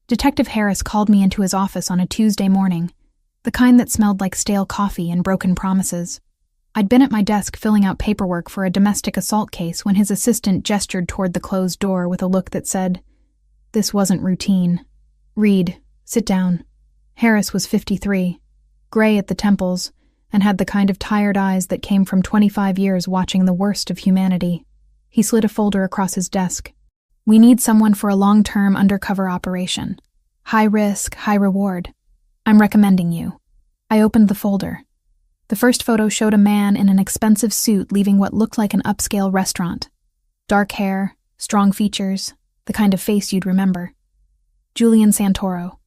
Detective Harris called me into his office on a Tuesday morning, the kind that smelled like stale coffee and broken promises. I'd been at my desk filling out paperwork for a domestic assault case when his assistant gestured toward the closed door with a look that said, "This wasn't routine. Read. Sit down." Harris was 53, gray at the temples, and had the kind of tired eyes that came from 25 years watching the worst of humanity. He slid a folder across his desk. "We need someone for a long-term undercover operation. High risk, high reward. I'm recommending you." I opened the folder. The first photo showed a man in an expensive suit leaving what looked like an upscale restaurant. Dark hair, strong features, the kind of face you'd remember. Julian Santoro,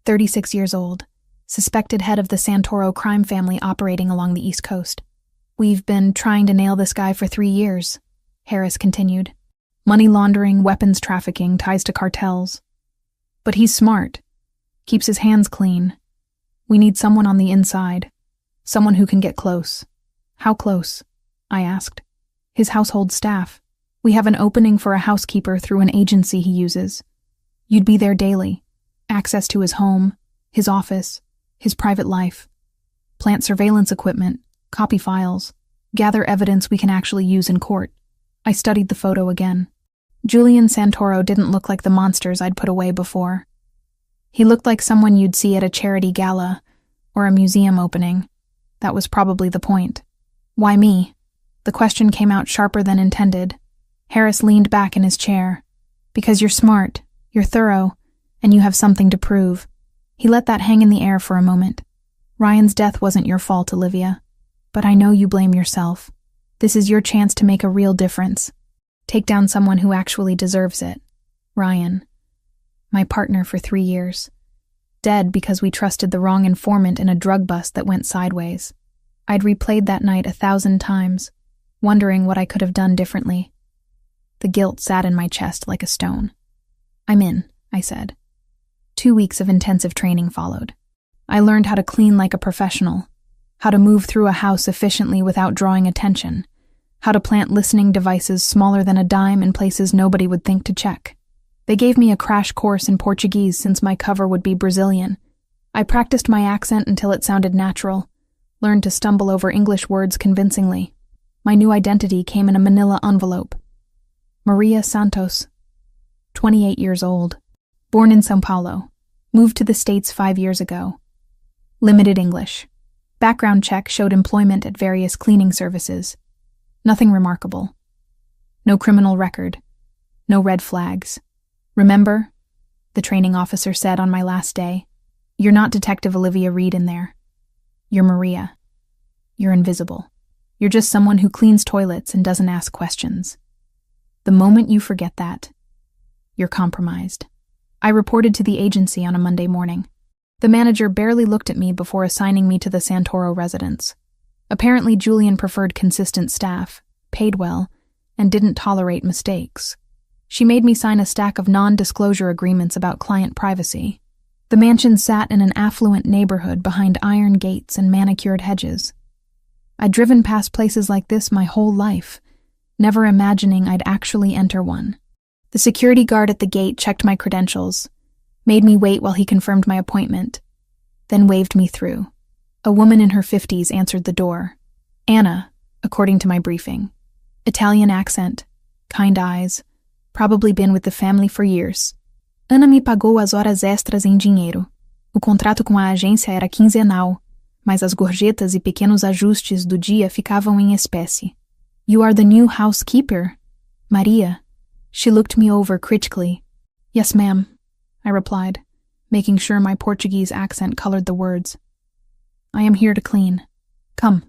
36 years old, suspected head of the Santoro crime family operating along the East Coast. "We've been trying to nail this guy for 3 years," Harris continued. "Money laundering, weapons trafficking, ties to cartels. But he's smart, keeps his hands clean. We need someone on the inside, someone who can get close." "How close?" I asked. "His household staff. We have an opening for a housekeeper through an agency he uses. You'd be there daily. Access to his home, his office, his private life. Plant surveillance equipment, copy files, gather evidence we can actually use in court." I studied the photo again. Julian Santoro didn't look like the monsters I'd put away before. He looked like someone you'd see at a charity gala or a museum opening. That was probably the point. "Why me?" The question came out sharper than intended. Harris leaned back in his chair. "Because you're smart, you're thorough, and you have something to prove." He let that hang in the air for a moment. "Ryan's death wasn't your fault, Olivia. But I know you blame yourself. This is your chance to make a real difference. Take down someone who actually deserves it. Ryan. My partner for 3 years. Dead because we trusted the wrong informant in a drug bust that went sideways. I'd replayed that night 1,000 times, wondering what I could have done differently. The guilt sat in my chest like a stone. "I'm in," I said. 2 weeks of intensive training followed. I learned how to clean like a professional, how to move through a house efficiently without drawing attention, how to plant listening devices smaller than a dime in places nobody would think to check. They gave me a crash course in Portuguese since my cover would be Brazilian. I practiced my accent until it sounded natural, learned to stumble over English words convincingly. My new identity came in a manila envelope. Maria Santos, 28 years old, born in São Paulo, moved to the States 5 years ago. Limited English. Background check showed employment at various cleaning services. Nothing remarkable. No criminal record. No red flags. "Remember," the training officer said on my last day, "you're not Detective Olivia Reed in there. You're Maria. You're invisible. You're just someone who cleans toilets and doesn't ask questions. The moment you forget that, you're compromised." I reported to the agency on a Monday morning. The manager barely looked at me before assigning me to the Santoro residence. Apparently Julian preferred consistent staff, paid well, and didn't tolerate mistakes. She made me sign a stack of non-disclosure agreements about client privacy. The mansion sat in an affluent neighborhood behind iron gates and manicured hedges. I'd driven past places like this my whole life, never imagining I'd actually enter one. The security guard at the gate checked my credentials, made me wait while he confirmed my appointment, then waved me through. A woman in her 50s answered the door. Anna, according to my briefing. Italian accent, kind eyes, probably been with the family for years. "Ana me pagou as horas extras em dinheiro. O contrato com a agência era quinzenal, mas as gorjetas e pequenos ajustes do dia ficavam em espécie. You are the new housekeeper, Maria." She looked me over critically. "Yes, ma'am," I replied, making sure my Portuguese accent colored the words. "I am here to clean. Come.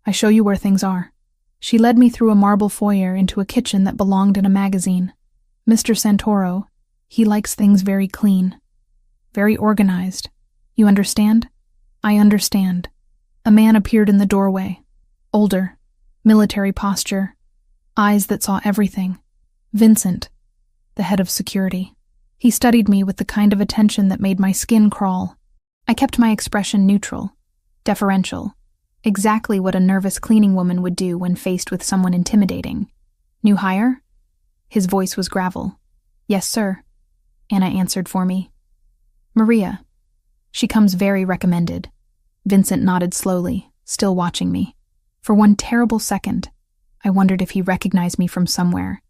I show you where things are." She led me through a marble foyer into a kitchen that belonged in a magazine. "Mr. Santoro, he likes things very clean. Very organized. You understand?" "I understand." A man appeared in the doorway. Older, military posture, eyes that saw everything. Vincent, the head of security. He studied me with the kind of attention that made my skin crawl. I kept my expression neutral, deferential, exactly what a nervous cleaning woman would do when faced with someone intimidating. "New hire?" His voice was gravel. "Yes, sir," Anna answered for me. Maria. She comes very recommended. Vincent nodded slowly, still watching me. For one terrible second, I wondered if he recognized me from somewhere,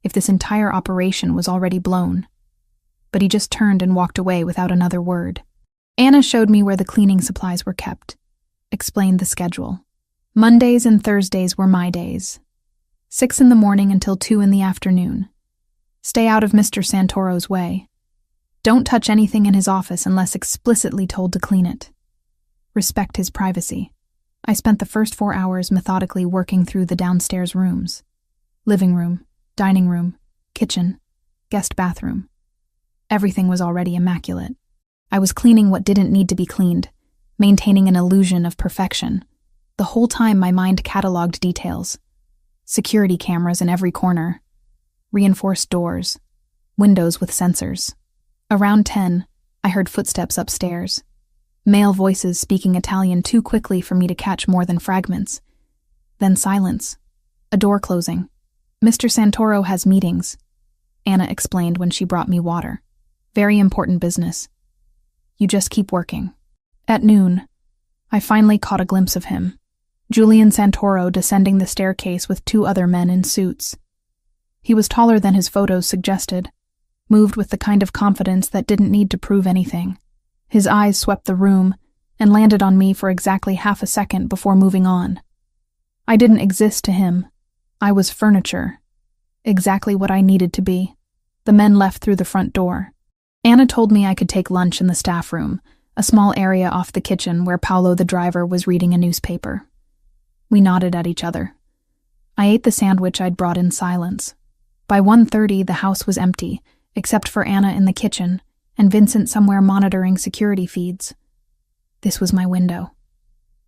if this entire operation was already blown. But he just turned and walked away without another word. Anna showed me where the cleaning supplies were kept, explained the schedule. Mondays and Thursdays were my days. 6 in the morning until 2 in the afternoon. Stay out of Mr. Santoro's way. Don't touch anything in his office unless explicitly told to clean it. Respect his privacy. I spent the first 4 hours methodically working through the downstairs rooms. Living room, dining room, kitchen, guest bathroom. Everything was already immaculate. I was cleaning what didn't need to be cleaned, maintaining an illusion of perfection. The whole time my mind cataloged details. Security cameras in every corner. Reinforced doors. Windows with sensors. Around 10, I heard footsteps upstairs. Male voices speaking Italian too quickly for me to catch more than fragments. Then silence. A door closing. Mr. Santoro has meetings, Anna explained when she brought me water. Very important business. You just keep working. At noon, I finally caught a glimpse of him. Julian Santoro descending the staircase with 2 other men in suits. He was taller than his photos suggested, moved with the kind of confidence that didn't need to prove anything. His eyes swept the room and landed on me for exactly half a second before moving on. I didn't exist to him. I was furniture. Exactly what I needed to be. The men left through the front door. Anna told me I could take lunch in the staff room, a small area off the kitchen where Paolo the driver was reading a newspaper. We nodded at each other. I ate the sandwich I'd brought in silence. By 1:30, the house was empty, except for Anna in the kitchen and Vincent somewhere monitoring security feeds. This was my window.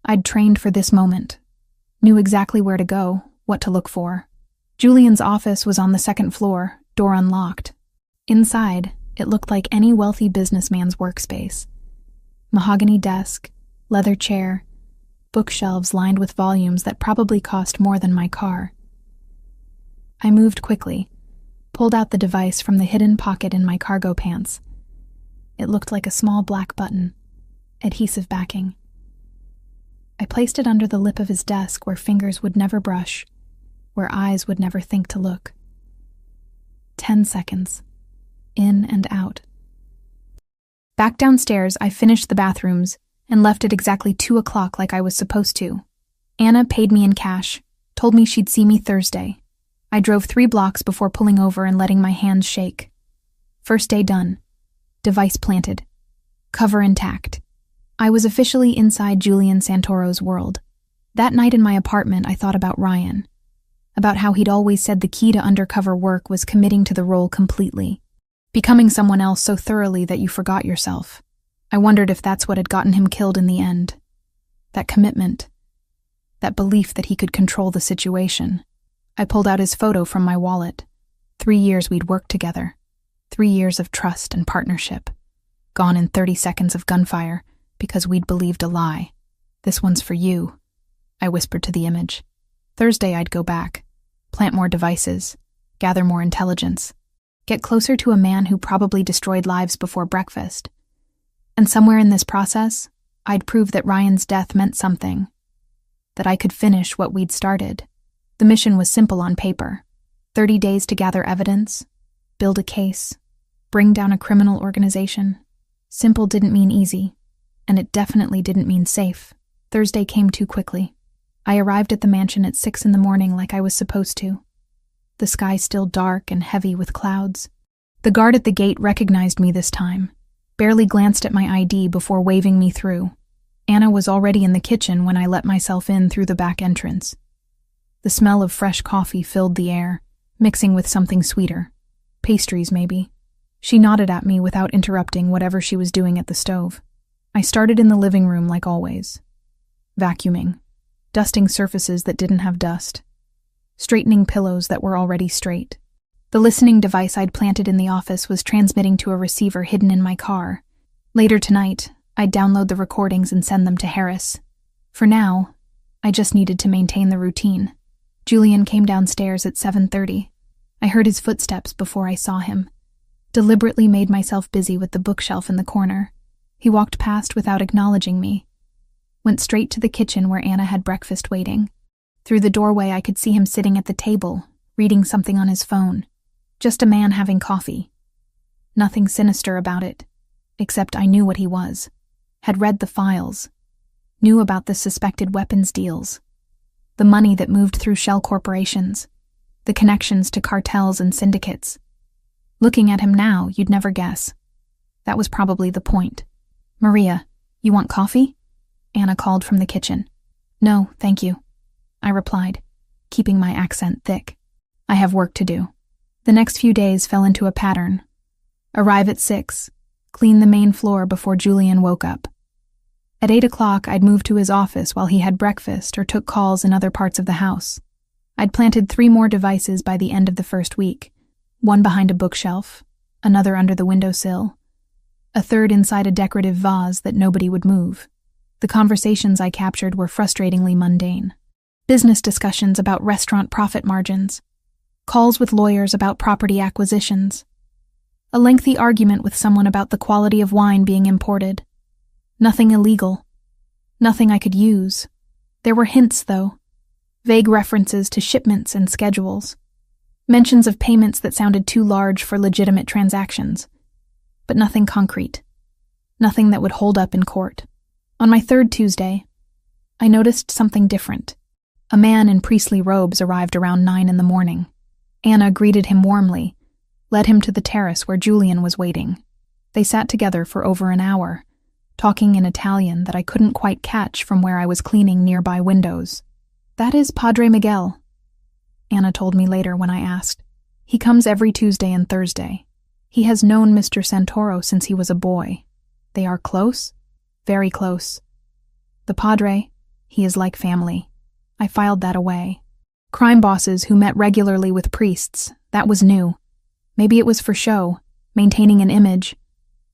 I'd trained for this moment. Knew exactly where to go, what to look for. Julian's office was on the 2nd floor, door unlocked. Inside, it looked like any wealthy businessman's workspace. Mahogany desk, leather chair, bookshelves lined with volumes that probably cost more than my car. I moved quickly, pulled out the device from the hidden pocket in my cargo pants. It looked like a small black button, adhesive backing. I placed it under the lip of his desk where fingers would never brush, where eyes would never think to look. 10 seconds. In and out. Back downstairs, I finished the bathrooms and left at exactly 2 o'clock like I was supposed to. Anna paid me in cash, told me she'd see me Thursday. I drove 3 blocks before pulling over and letting my hands shake. First day done. Device planted. Cover intact. I was officially inside Julian Santoro's world. That night in my apartment, I thought about Ryan. About how he'd always said the key to undercover work was committing to the role completely. Becoming someone else so thoroughly that you forgot yourself. I wondered if that's what had gotten him killed in the end. That commitment. That belief that he could control the situation. I pulled out his photo from my wallet. 3 years we'd worked together. 3 years of trust and partnership. Gone in 30 seconds of gunfire because we'd believed a lie. This one's for you, I whispered to the image. Thursday I'd go back. Plant more devices. Gather more intelligence. Get closer to a man who probably destroyed lives before breakfast. And somewhere in this process, I'd prove that Ryan's death meant something. That I could finish what we'd started. The mission was simple on paper. 30 days to gather evidence, build a case, bring down a criminal organization. Simple didn't mean easy, and it definitely didn't mean safe. Thursday came too quickly. I arrived at the mansion at 6 in the morning like I was supposed to. The sky still dark and heavy with clouds. The guard at the gate recognized me this time, barely glanced at my ID before waving me through. Anna was already in the kitchen when I let myself in through the back entrance. The smell of fresh coffee filled the air, mixing with something sweeter. Pastries, maybe. She nodded at me without interrupting whatever she was doing at the stove. I started in the living room like always. Vacuuming. Dusting surfaces that didn't have dust. Straightening pillows that were already straight. The listening device I'd planted in the office was transmitting to a receiver hidden in my car. Later tonight, I'd download the recordings and send them to Harris. For now, I just needed to maintain the routine. Julian came downstairs at 7:30. I heard his footsteps before I saw him. Deliberately made myself busy with the bookshelf in the corner. He walked past without acknowledging me. Went straight to the kitchen where Anna had breakfast waiting. Through the doorway I could see him sitting at the table, reading something on his phone. Just a man having coffee. Nothing sinister about it, except I knew what he was. Had read the files. Knew about the suspected weapons deals. The money that moved through shell corporations. The connections to cartels and syndicates. Looking at him now, you'd never guess. That was probably the point. "Maria, you want coffee?" Anna called from the kitchen. "No, thank you," I replied, keeping my accent thick. "I have work to do." The next few days fell into a pattern. Arrive at 6, clean the main floor before Julian woke up. At 8 o'clock, I'd move to his office while he had breakfast or took calls in other parts of the house. I'd planted 3 more devices by the end of the first week, one behind a bookshelf, another under the windowsill, a third inside a decorative vase that nobody would move. The conversations I captured were frustratingly mundane. Business discussions about restaurant profit margins, calls with lawyers about property acquisitions, a lengthy argument with someone about the quality of wine being imported. Nothing illegal. Nothing I could use. There were hints, though. Vague references to shipments and schedules. Mentions of payments that sounded too large for legitimate transactions. But nothing concrete. Nothing that would hold up in court. On my 3rd Tuesday, I noticed something different. A man in priestly robes arrived around 9 in the morning. Anna greeted him warmly, led him to the terrace where Julian was waiting. They sat together for over an hour, talking in Italian that I couldn't quite catch from where I was cleaning nearby windows. "That is Padre Miguel," Anna told me later when I asked. "He comes every Tuesday and Thursday. He has known Mr. Santoro since he was a boy. They are close? Very close. The Padre, he is like family." I filed that away. Crime bosses who met regularly with priests, that was new. Maybe it was for show, maintaining an image,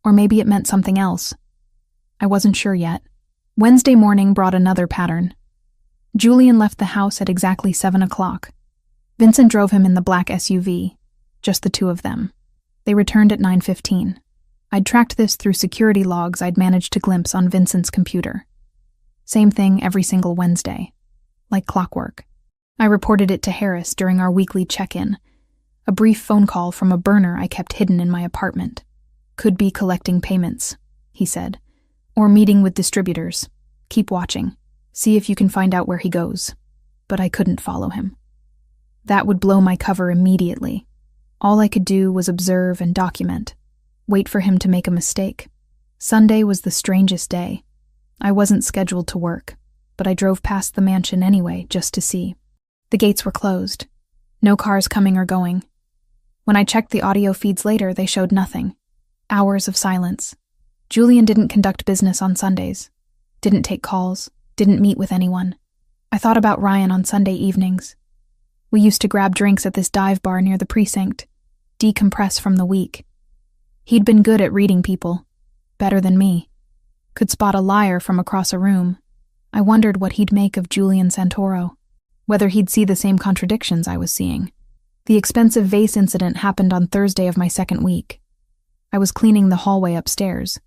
or maybe it meant something else. I wasn't sure yet. Wednesday morning brought another pattern. Julian left the house at exactly 7 o'clock. Vincent drove him in the black SUV, just the two of them. They returned at 9:15. I'd tracked this through security logs I'd managed to glimpse on Vincent's computer. Same thing every single Wednesday. Like clockwork. I reported it to Harris during our weekly check-in, a brief phone call from a burner I kept hidden in my apartment. "Could be collecting payments," he said, "or meeting with distributors. Keep watching. See if you can find out where he goes." But I couldn't follow him. That would blow my cover immediately. All I could do was observe and document, wait for him to make a mistake. Sunday was the strangest day. I wasn't scheduled to work, but I drove past the mansion anyway just to see. The gates were closed. No cars coming or going. When I checked the audio feeds later, they showed nothing. Hours of silence. Julian didn't conduct business on Sundays. Didn't take calls. Didn't meet with anyone. I thought about Ryan on Sunday evenings. We used to grab drinks at this dive bar near the precinct, decompress from the week. He'd been good at reading people. Better than me. Could spot a liar from across a room. I wondered what he'd make of Julian Santoro. Whether he'd see the same contradictions I was seeing. The expensive vase incident happened on Thursday of my 2nd week. I was cleaning the hallway upstairs,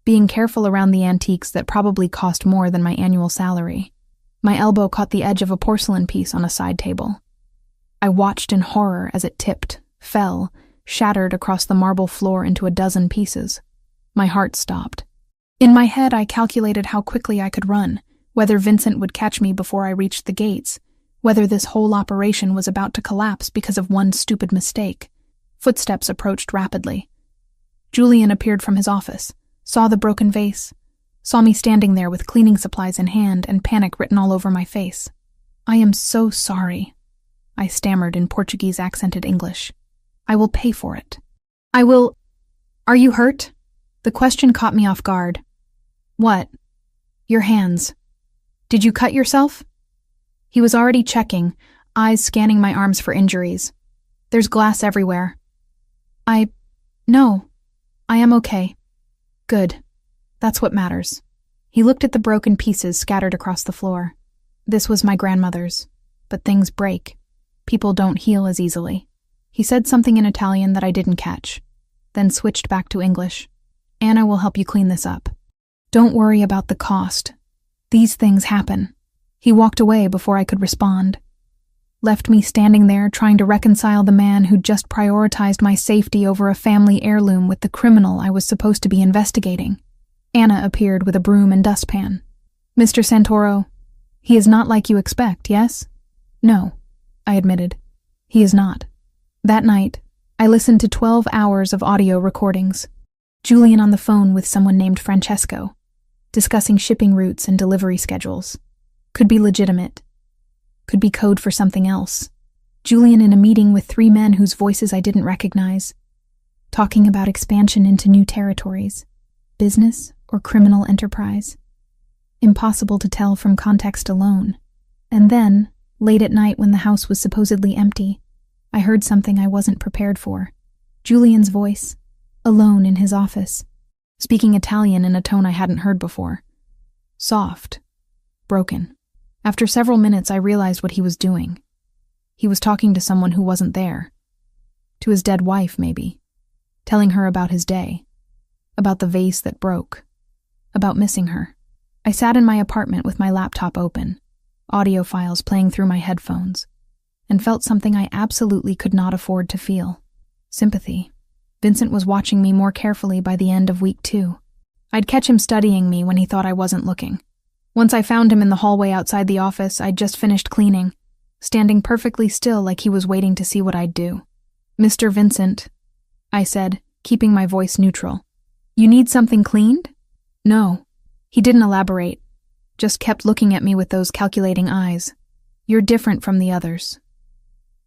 being careful around the antiques that probably cost more than my annual salary. My elbow caught the edge of a porcelain piece on a side table. I watched in horror as it tipped, fell, shattered across the marble floor into a dozen pieces. My heart stopped. In my head, I calculated how quickly I could run, whether Vincent would catch me before I reached the gates, whether this whole operation was about to collapse because of one stupid mistake. Footsteps approached rapidly. Julian appeared from his office, saw the broken vase, saw me standing there with cleaning supplies in hand and panic written all over my face. "I am so sorry," I stammered in Portuguese accented English. "I will pay for it. I will—" "Are you hurt?" The question caught me off guard. "What?" "Your hands. Did you cut yourself?" He was already checking, eyes scanning my arms for injuries. "There's glass everywhere." No, I am okay." "Good. That's what matters." He looked at the broken pieces scattered across the floor. This was my grandmother's. But things break. People don't heal as easily. He said something in Italian that I didn't catch. then switched back to English. Anna will help you clean this up. Don't worry about the cost. These things happen. He walked away before I could respond. Left me standing there trying to reconcile the man who just prioritized my safety over a family heirloom with the criminal I was supposed to be investigating. Anna appeared with a broom and dustpan. Mr. Santoro, he is not like you expect, yes? No, I admitted. He is not. That night, I listened to 12 hours of audio recordings. Julian on the phone with someone named Francesco, discussing shipping routes and delivery schedules. Could be legitimate. Could be code for something else. Julian in a meeting with 3 men whose voices I didn't recognize, talking about expansion into new territories, business or criminal enterprise. Impossible to tell from context alone. And then, late at night when the house was supposedly empty, I heard something I wasn't prepared for. Julian's voice, alone in his office, speaking Italian in a tone I hadn't heard before. Soft. Broken. After several minutes, I realized what he was doing. He was talking to someone who wasn't there. To his dead wife, maybe. Telling her about his day. About the vase that broke. About missing her. I sat in my apartment with my laptop open, audio files playing through my headphones, and felt something I absolutely could not afford to feel. Sympathy. Vincent was watching me more carefully by the end of week 2. I'd catch him studying me when he thought I wasn't looking. Once I found him in the hallway outside the office, I'd just finished cleaning, standing perfectly still like he was waiting to see what I'd do. Mr. Vincent, I said, keeping my voice neutral. You need something cleaned? No. He didn't elaborate, just kept looking at me with those calculating eyes. You're different from the others.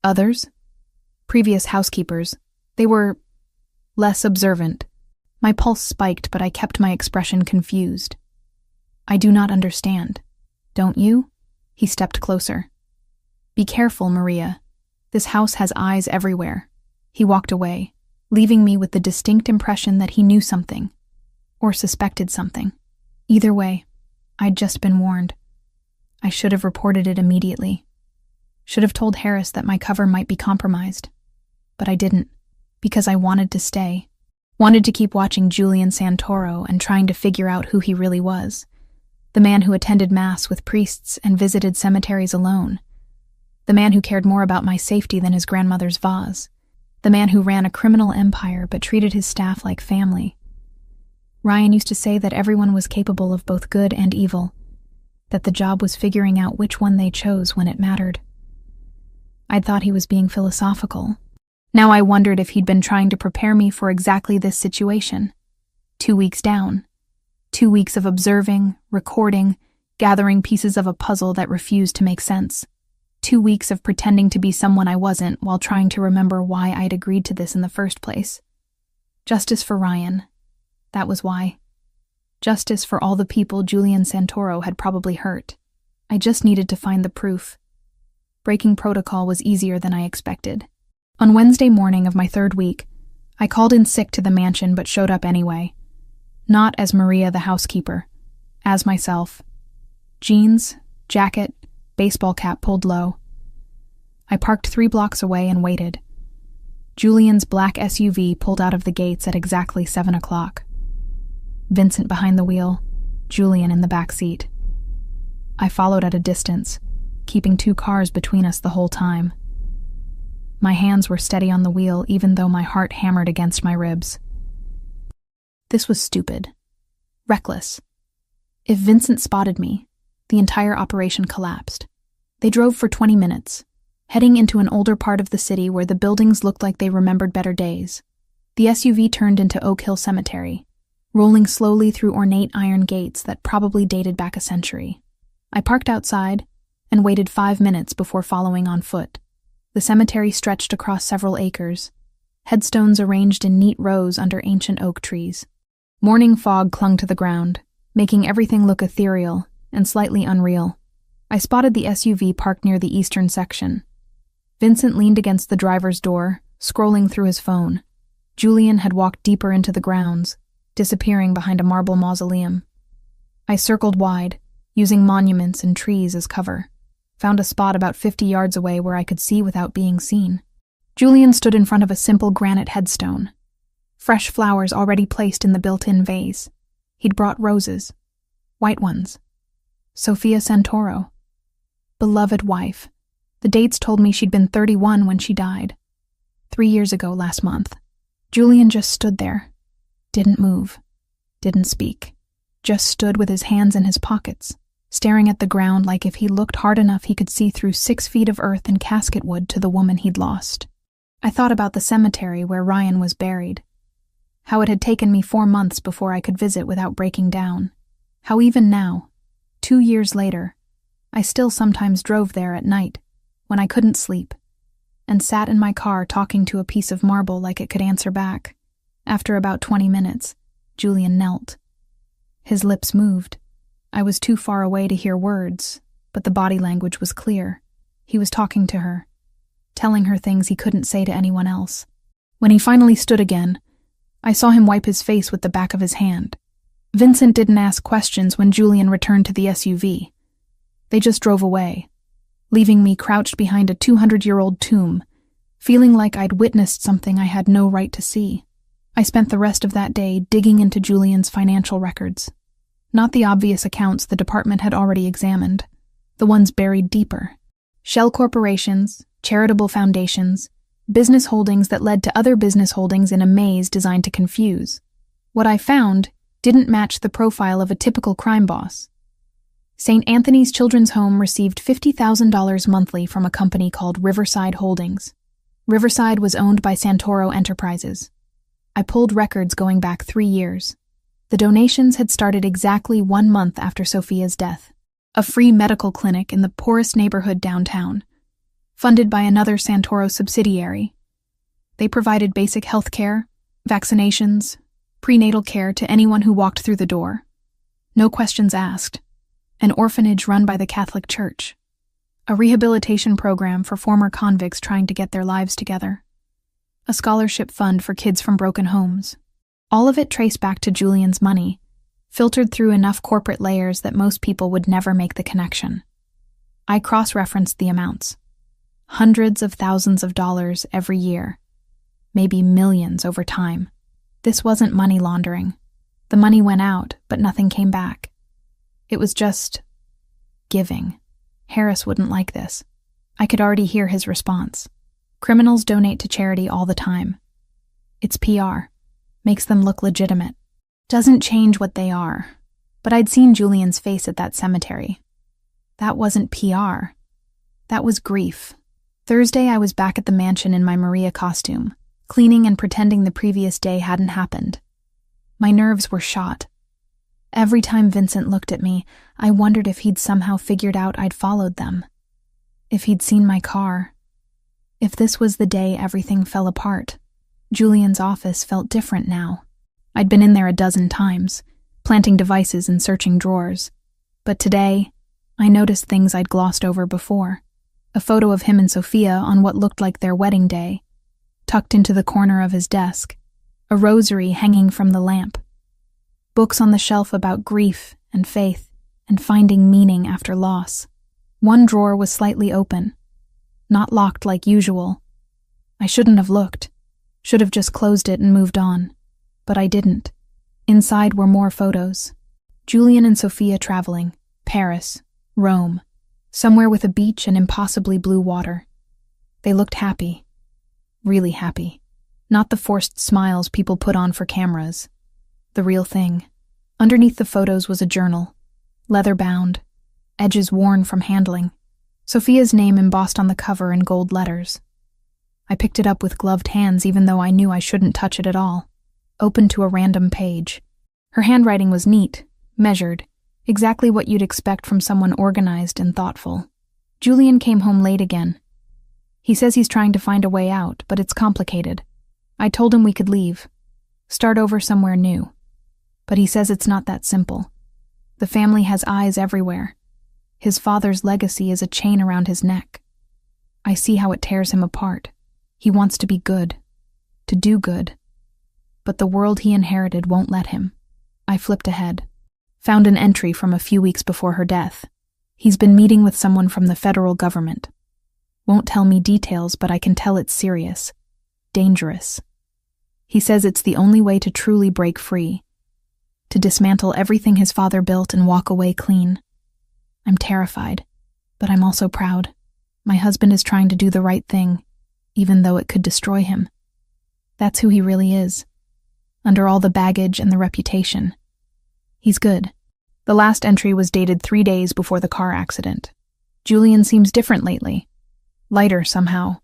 Others? Previous housekeepers. They were less observant. My pulse spiked, but I kept my expression confused. I do not understand. Don't you? He stepped closer. Be careful, Maria. This house has eyes everywhere. He walked away, leaving me with the distinct impression that he knew something, or suspected something. Either way, I'd just been warned. I should have reported it immediately. Should have told Harris that my cover might be compromised. But I didn't, because I wanted to stay. Wanted to keep watching Julian Santoro and trying to figure out who he really was. The man who attended mass with priests and visited cemeteries alone. The man who cared more about my safety than his grandmother's vase. The man who ran a criminal empire but treated his staff like family. Ryan used to say that everyone was capable of both good and evil, that the job was figuring out which one they chose when it mattered. I'd thought he was being philosophical. Now I wondered if he'd been trying to prepare me for exactly this situation. 2 weeks down. 2 weeks of observing, recording, gathering pieces of a puzzle that refused to make sense. 2 weeks of pretending to be someone I wasn't while trying to remember why I'd agreed to this in the first place. Justice for Ryan. That was why. Justice for all the people Julian Santoro had probably hurt. I just needed to find the proof. Breaking protocol was easier than I expected. On Wednesday morning of my 3rd week, I called in sick to the mansion but showed up anyway. Not as Maria the housekeeper, as myself. Jeans, jacket, baseball cap pulled low. I parked 3 blocks away and waited. Julian's black SUV pulled out of the gates at exactly 7 o'clock. Vincent behind the wheel, Julian in the back seat. I followed at a distance, keeping 2 cars between us the whole time. My hands were steady on the wheel even though my heart hammered against my ribs. This was stupid. Reckless. If Vincent spotted me, the entire operation collapsed. They drove for 20 minutes, heading into an older part of the city where the buildings looked like they remembered better days. The SUV turned into Oak Hill Cemetery, rolling slowly through ornate iron gates that probably dated back a century. I parked outside and waited 5 minutes before following on foot. The cemetery stretched across several acres, headstones arranged in neat rows under ancient oak trees. Morning fog clung to the ground, making everything look ethereal and slightly unreal. I spotted the SUV parked near the eastern section. Vincent leaned against the driver's door, scrolling through his phone. Julian had walked deeper into the grounds, disappearing behind a marble mausoleum. I circled wide, using monuments and trees as cover. Found a spot about 50 yards away where I could see without being seen. Julian stood in front of a simple granite headstone. fresh flowers already placed in the built-in vase. He'd brought roses, white ones. Sophia Santoro. Beloved wife. The dates told me she'd been 31 when she died. 3 years ago last month. Julian just stood there. Didn't move. Didn't speak. Just stood with his hands in his pockets, staring at the ground like if he looked hard enough he could see through 6 feet of earth and casket wood to the woman he'd lost. I thought about the cemetery where Ryan was buried. How it had taken me 4 months before I could visit without breaking down. How even now, 2 years later, I still sometimes drove there at night, when I couldn't sleep, and sat in my car talking to a piece of marble like it could answer back. After about 20 minutes, Julian knelt. His lips moved. I was too far away to hear words, but the body language was clear. He was talking to her, telling her things he couldn't say to anyone else. When he finally stood again, I saw him wipe his face with the back of his hand. Vincent didn't ask questions when Julian returned to the SUV. They just drove away, leaving me crouched behind a 200-year-old tomb, feeling like I'd witnessed something I had no right to see. I spent the rest of that day digging into Julian's financial records. Not the obvious accounts the department had already examined, the ones buried deeper. Shell corporations, charitable foundations, business holdings that led to other business holdings in a maze designed to confuse. What I found didn't match the profile of a typical crime boss. St. Anthony's Children's Home received $50,000 monthly from a company called Riverside Holdings. Riverside was owned by Santoro Enterprises. I pulled records going back 3 years. The donations had started exactly 1 month after Sophia's death. A free medical clinic in the poorest neighborhood downtown, funded by another Santoro subsidiary. They provided basic health care, vaccinations, prenatal care to anyone who walked through the door. No questions asked. An orphanage run by the Catholic Church. A rehabilitation program for former convicts trying to get their lives together. A scholarship fund for kids from broken homes. All of it traced back to Julian's money, filtered through enough corporate layers that most people would never make the connection. I cross-referenced the amounts. Hundreds of thousands of dollars every year. Maybe millions over time. This wasn't money laundering. The money went out, but nothing came back. It was just giving. Harris wouldn't like this. I could already hear his response. Criminals donate to charity all the time. It's PR. Makes them look legitimate. Doesn't change what they are. But I'd seen Julian's face at that cemetery. That wasn't PR. That was grief. Thursday, I was back at the mansion in my Maria costume, cleaning and pretending the previous day hadn't happened. My nerves were shot. Every time Vincent looked at me, I wondered if he'd somehow figured out I'd followed them. If he'd seen my car. If this was the day everything fell apart. Julian's office felt different now. I'd been in there a dozen times, planting devices and searching drawers. But today, I noticed things I'd glossed over before. A photo of him and Sophia on what looked like their wedding day, tucked into the corner of his desk. A rosary hanging from the lamp. Books on the shelf about grief and faith and finding meaning after loss. One drawer was slightly open, not locked like usual. I shouldn't have looked. Should have just closed it and moved on. But I didn't. Inside were more photos. Julian and Sophia traveling. Paris. Rome. Somewhere with a beach and impossibly blue water. They looked happy. Really happy. Not the forced smiles people put on for cameras. The real thing. Underneath the photos was a journal. Leather-bound. Edges worn from handling. Sophia's name embossed on the cover in gold letters. I picked it up with gloved hands even though I knew I shouldn't touch it at all. Opened to a random page. Her handwriting was neat, measured, exactly what you'd expect from someone organized and thoughtful. Julian came home late again. He says he's trying to find a way out, but it's complicated. I told him we could leave. Start over somewhere new. But he says it's not that simple. The family has eyes everywhere. His father's legacy is a chain around his neck. I see how it tears him apart. He wants to be good. To do good. But the world he inherited won't let him. I flipped ahead. Found an entry from a few weeks before her death. He's been meeting with someone from the federal government. Won't tell me details, but I can tell it's serious. Dangerous. He says it's the only way to truly break free, to dismantle everything his father built and walk away clean. I'm terrified, but I'm also proud. My husband is trying to do the right thing, even though it could destroy him. That's who he really is. Under all the baggage and the reputation, he's good. The last entry was dated 3 days before the car accident. Julian seems different lately. Lighter somehow.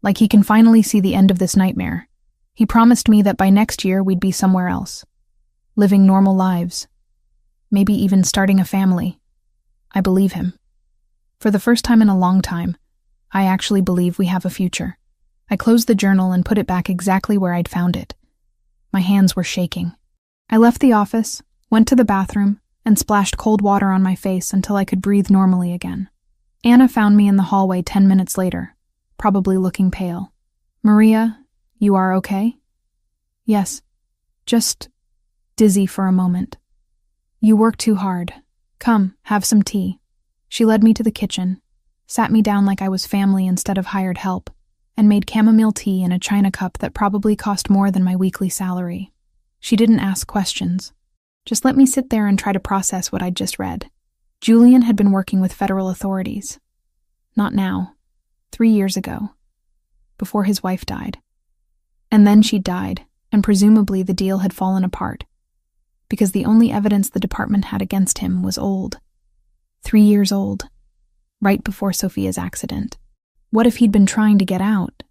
Like he can finally see the end of this nightmare. He promised me that by next year we'd be somewhere else. Living normal lives. Maybe even starting a family. I believe him. For the first time in a long time, I actually believe we have a future. I closed the journal and put it back exactly where I'd found it. My hands were shaking. I left the office, went to the bathroom, and splashed cold water on my face until I could breathe normally again. Anna found me in the hallway 10 minutes later, probably looking pale. "Maria, you are okay?" "Yes, just dizzy for a moment." "You work too hard. Come, have some tea." She led me to the kitchen, sat me down like I was family instead of hired help, and made chamomile tea in a china cup that probably cost more than my weekly salary. She didn't ask questions. Just let me sit there and try to process what I'd just read. Julian had been working with federal authorities. Not now. 3 years ago. Before his wife died. And then she died, and presumably the deal had fallen apart. Because the only evidence the department had against him was old. 3 years old. Right before Sophia's accident. What if he'd been trying to get out?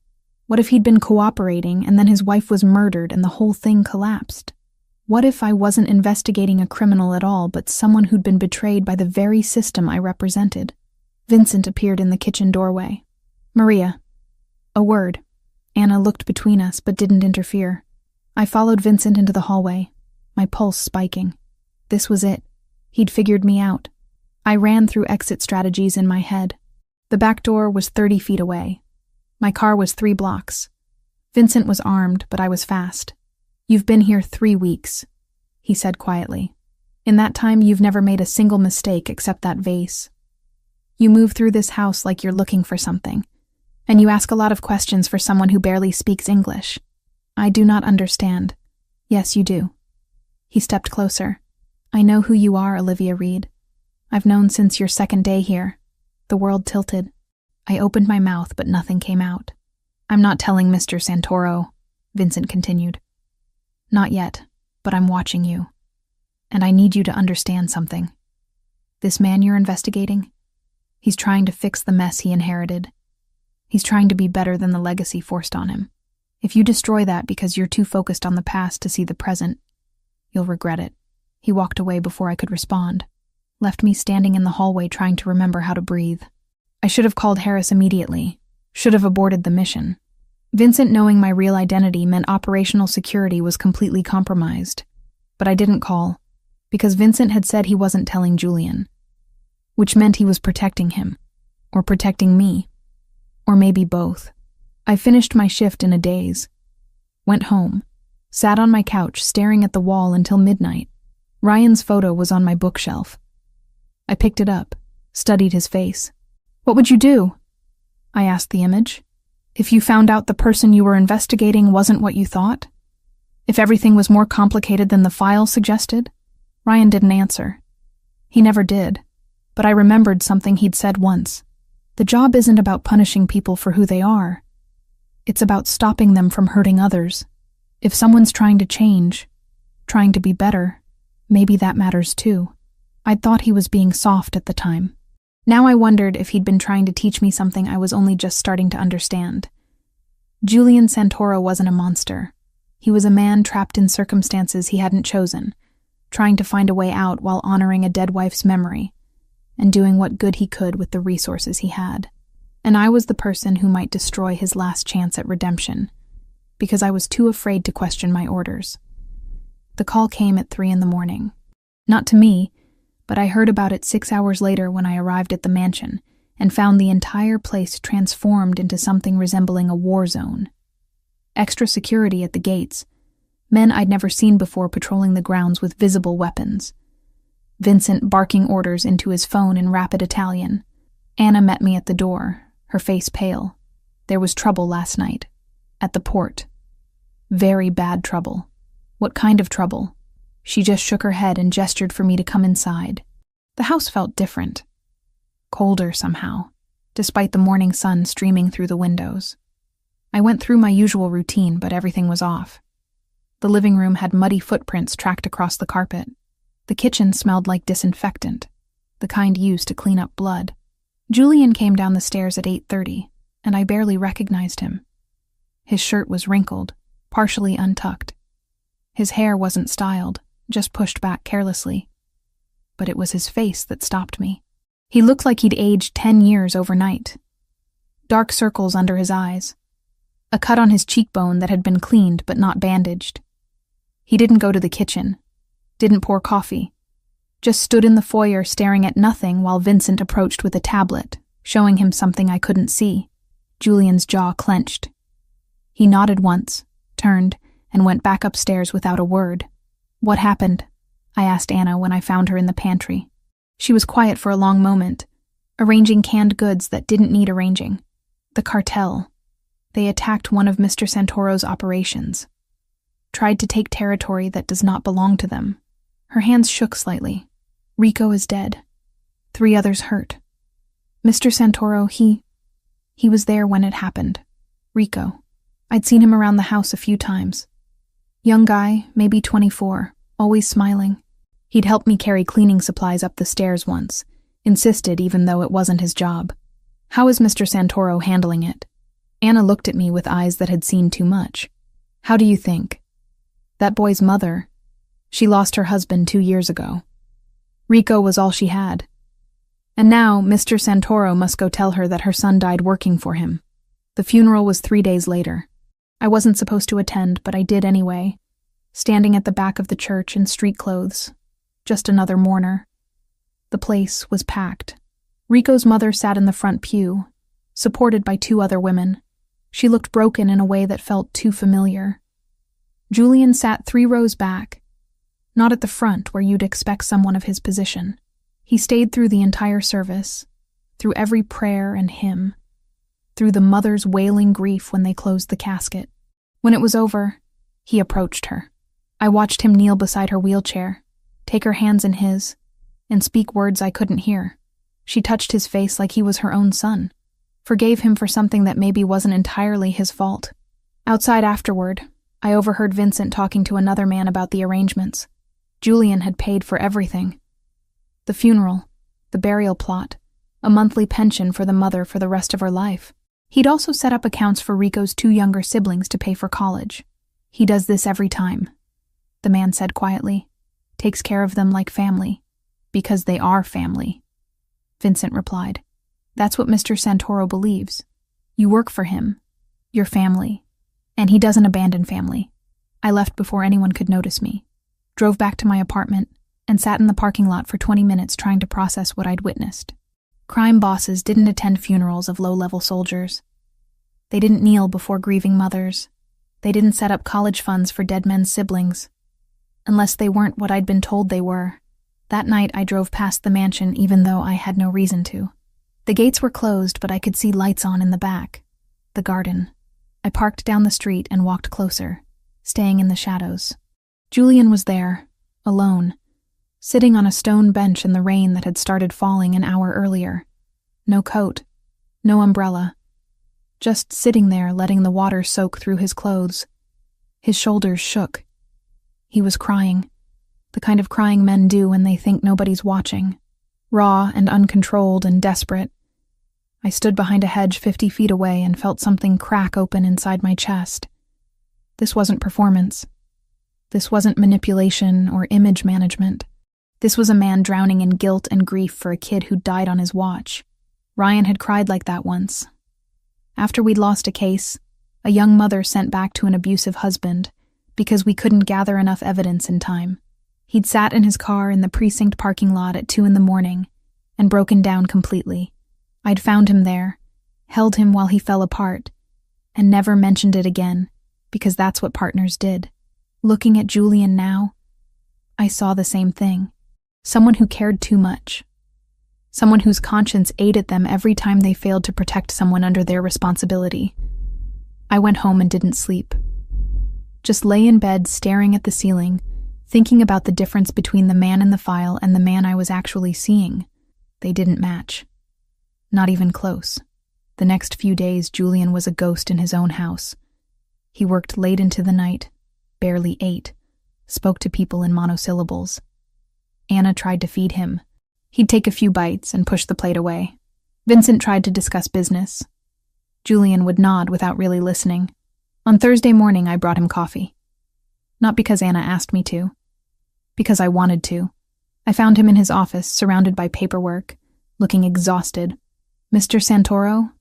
What if he'd been cooperating and then his wife was murdered and the whole thing collapsed? What if I wasn't investigating a criminal at all, but someone who'd been betrayed by the very system I represented? Vincent appeared in the kitchen doorway. "Maria." A word. Anna looked between us, but didn't interfere. I followed Vincent into the hallway, my pulse spiking. This was it. He'd figured me out. I ran through exit strategies in my head. The back door was 30 feet away. My car was 3 blocks. Vincent was armed, but I was fast. "You've been here 3 weeks," he said quietly. "In that time, you've never made a single mistake except that vase. You move through this house like you're looking for something, and you ask a lot of questions for someone who barely speaks English. I do not understand." "Yes, you do." He stepped closer. "I know who you are, Olivia Reed. I've known since your 2nd day here." The world tilted. I opened my mouth, but nothing came out. "I'm not telling Mr. Santoro," Vincent continued. "Not yet, but I'm watching you. And I need you to understand something. This man you're investigating, he's trying to fix the mess he inherited. He's trying to be better than the legacy forced on him. If you destroy that because you're too focused on the past to see the present, you'll regret it." He walked away before I could respond. Left me standing in the hallway trying to remember how to breathe. I should have called Harris immediately. Should have aborted the mission. Vincent knowing my real identity meant operational security was completely compromised. But I didn't call, because Vincent had said he wasn't telling Julian. Which meant he was protecting him. Or protecting me. Or maybe both. I finished my shift in a daze. Went home. Sat on my couch staring at the wall until midnight. Ryan's photo was on my bookshelf. I picked it up, studied his face. "What would you do?" I asked the image. "If you found out the person you were investigating wasn't what you thought? If everything was more complicated than the file suggested?" Ryan didn't answer. He never did, but I remembered something he'd said once. The job isn't about punishing people for who they are. It's about stopping them from hurting others. If someone's trying to change, trying to be better, maybe that matters too. I'd thought he was being soft at the time. Now I wondered if he'd been trying to teach me something I was only just starting to understand. Julian Santoro wasn't a monster. He was a man trapped in circumstances he hadn't chosen, trying to find a way out while honoring a dead wife's memory, and doing what good he could with the resources he had. And I was the person who might destroy his last chance at redemption, because I was too afraid to question my orders. The call came at 3 a.m. Not to me, but I heard about it 6 hours later when I arrived at the mansion and found the entire place transformed into something resembling a war zone. Extra security at the gates, men I'd never seen before patrolling the grounds with visible weapons. Vincent barking orders into his phone in rapid Italian. Anna met me at the door, her face pale. There was trouble last night. At the port. Very bad trouble. What kind of trouble? She just shook her head and gestured for me to come inside. The house felt different. Colder somehow, despite the morning sun streaming through the windows. I went through my usual routine, but everything was off. The living room had muddy footprints tracked across the carpet. The kitchen smelled like disinfectant, the kind used to clean up blood. Julian came down the stairs at 8:30, and I barely recognized him. His shirt was wrinkled, partially untucked. His hair wasn't styled, just pushed back carelessly. But it was his face that stopped me. He looked like he'd aged 10 years overnight. Dark circles under his eyes. A cut on his cheekbone that had been cleaned but not bandaged. He didn't go to the kitchen. Didn't pour coffee. Just stood in the foyer staring at nothing while Vincent approached with a tablet, showing him something I couldn't see. Julian's jaw clenched. He nodded once, turned, and went back upstairs without a word. "What happened?" I asked Anna when I found her in the pantry. She was quiet for a long moment, arranging canned goods that didn't need arranging. The cartel. They attacked one of Mr. Santoro's operations. Tried to take territory that does not belong to them. Her hands shook slightly. Rico is dead. 3 others hurt. Mr. Santoro, he was there when it happened. Rico. I'd seen him around the house a few times. Young guy, maybe 24, always smiling. He'd helped me carry cleaning supplies up the stairs once, insisted even though it wasn't his job. How is Mr. Santoro handling it? Anna looked at me with eyes that had seen too much. How do you think? That boy's mother, she lost her husband 2 years ago. Rico was all she had. And now Mr. Santoro must go tell her that her son died working for him. The funeral was 3 days later. I wasn't supposed to attend, but I did anyway, standing at the back of the church in street clothes. Just another mourner. The place was packed. Rico's mother sat in the front pew, supported by 2 other women. She looked broken in a way that felt too familiar. Julian sat 3 rows back, not at the front where you'd expect someone of his position. He stayed through the entire service, through every prayer and hymn, through the mother's wailing grief when they closed the casket. When it was over, he approached her. I watched him kneel beside her wheelchair, take her hands in his, and speak words I couldn't hear. She touched his face like he was her own son, forgave him for something that maybe wasn't entirely his fault. Outside afterward, I overheard Vincent talking to another man about the arrangements. Julian had paid for everything. The funeral, the burial plot, a monthly pension for the mother for the rest of her life. He'd also set up accounts for Rico's 2 younger siblings to pay for college. He does this every time, the man said quietly. Takes care of them like family, because they are family. Vincent replied. That's what Mr. Santoro believes. You work for him, your family, and he doesn't abandon family. I left before anyone could notice me, drove back to my apartment, and sat in the parking lot for 20 minutes trying to process what I'd witnessed. Crime bosses didn't attend funerals of low-level soldiers. They didn't kneel before grieving mothers. They didn't set up college funds for dead men's siblings. Unless they weren't what I'd been told they were. That night I drove past the mansion even though I had no reason to. The gates were closed, but I could see lights on in the back. The garden. I parked down the street and walked closer, staying in the shadows. Julian was there, alone, sitting on a stone bench in the rain that had started falling an hour earlier. No coat, no umbrella. Just sitting there letting the water soak through his clothes. His shoulders shook. He was crying, the kind of crying men do when they think nobody's watching. Raw and uncontrolled and desperate. I stood behind a hedge 50 feet away and felt something crack open inside my chest. This wasn't performance. This wasn't manipulation or image management. This was a man drowning in guilt and grief for a kid who died on his watch. Ryan had cried like that once. After we'd lost a case, a young mother sent back to an abusive husband because we couldn't gather enough evidence in time. He'd sat in his car in the precinct parking lot at 2 a.m. and broken down completely. I'd found him there, held him while he fell apart, and never mentioned it again, because that's what partners did. Looking at Julian now, I saw the same thing. Someone who cared too much. Someone whose conscience ate at them every time they failed to protect someone under their responsibility. I went home and didn't sleep. Just lay in bed staring at the ceiling, thinking about the difference between the man in the file and the man I was actually seeing. They didn't match. Not even close. The next few days, Julian was a ghost in his own house. He worked late into the night, barely ate, spoke to people in monosyllables. Anna tried to feed him. He'd take a few bites and push the plate away. Vincent tried to discuss business. Julian would nod without really listening. On Thursday morning, I brought him coffee. Not because Anna asked me to. Because I wanted to. I found him in his office, surrounded by paperwork, looking exhausted. "Mr. Santoro?"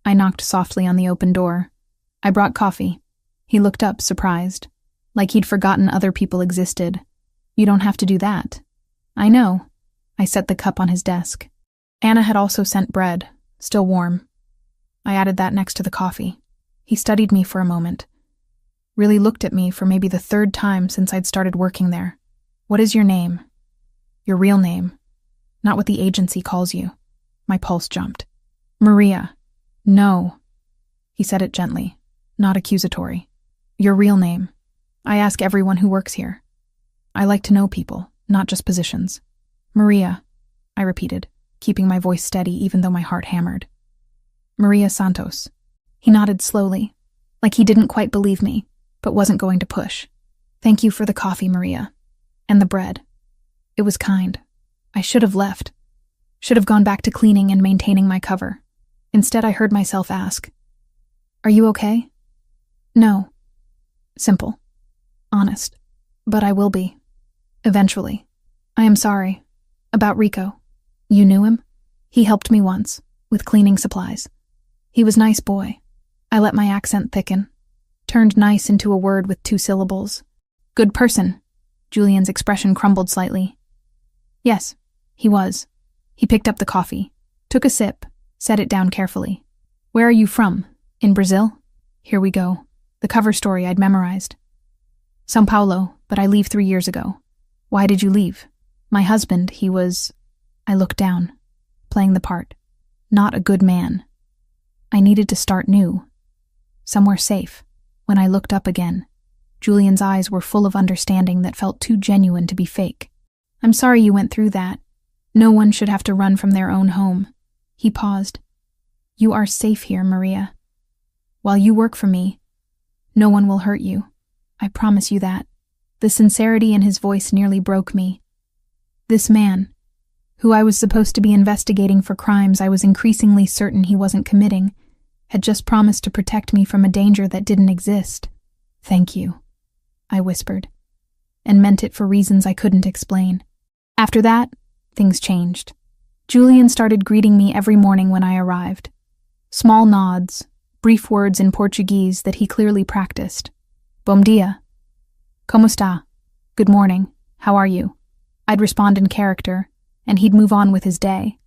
I knocked softly on the open door. "I brought coffee." He looked up, surprised, like he'd forgotten other people existed. "You don't have to do that." "I know." I set the cup on his desk. Anna had also sent bread, still warm. I added that next to the coffee. He studied me for a moment. Really looked at me for maybe the third time since I'd started working there. "What is your name?" "Your real name. Not what the agency calls you." My pulse jumped. "Maria." "No." He said it gently, not accusatory. "Your real name. I ask everyone who works here. I like to know people, not just positions." "Maria," I repeated, keeping my voice steady even though my heart hammered. "Maria Santos." He nodded slowly, like he didn't quite believe me, but wasn't going to push. "Thank you for the coffee, Maria. And the bread. It was kind. I should have left. Should have gone back to cleaning and maintaining my cover. Instead, I heard myself ask, "Are you okay?" "No." Simple. Honest. "But I will be. Eventually. I am sorry. About Rico. You knew him? He helped me once, with cleaning supplies. He was a nice boy." I let my accent thicken. Turned nice into a word with 2 syllables. "Good person." Julian's expression crumbled slightly. "Yes, he was." He picked up the coffee, took a sip, set it down carefully. "Where are you from? In Brazil?" Here we go. The cover story I'd memorized. "São Paulo, but I leave 3 years ago." "Why did you leave?" "My husband, he was..." I looked down, playing the part. Not a good man. I needed to start new. Somewhere safe. When I looked up again, Julian's eyes were full of understanding that felt too genuine to be fake. "I'm sorry you went through that. No one should have to run from their own home." He paused. "You are safe here, Maria. While you work for me, no one will hurt you. I promise you that." The sincerity in his voice nearly broke me. This man, who I was supposed to be investigating for crimes I was increasingly certain he wasn't committing, had just promised to protect me from a danger that didn't exist. "Thank you," I whispered, and meant it for reasons I couldn't explain. After that, things changed. Julian started greeting me every morning when I arrived. Small nods, brief words in Portuguese that he clearly practiced. "Bom dia." "Como está?" "Good morning. How are you?" I'd respond in character, and he'd move on with his day.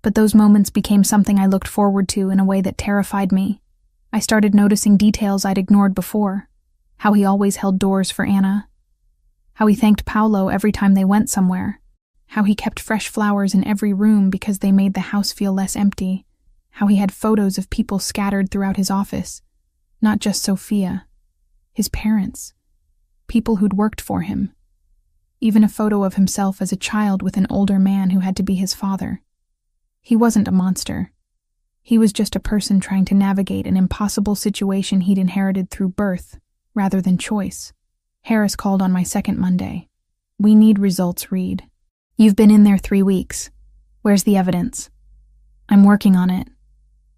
But those moments became something I looked forward to in a way that terrified me. I started noticing details I'd ignored before. How he always held doors for Anna. How he thanked Paulo every time they went somewhere. How he kept fresh flowers in every room because they made the house feel less empty. How he had photos of people scattered throughout his office. Not just Sophia. His parents. People who'd worked for him. Even a photo of himself as a child with an older man who had to be his father. He wasn't a monster. He was just a person trying to navigate an impossible situation he'd inherited through birth, rather than choice. Harris called on my second Monday. "We need results, Reed. You've been in there 3 weeks. Where's the evidence?" "I'm working on it."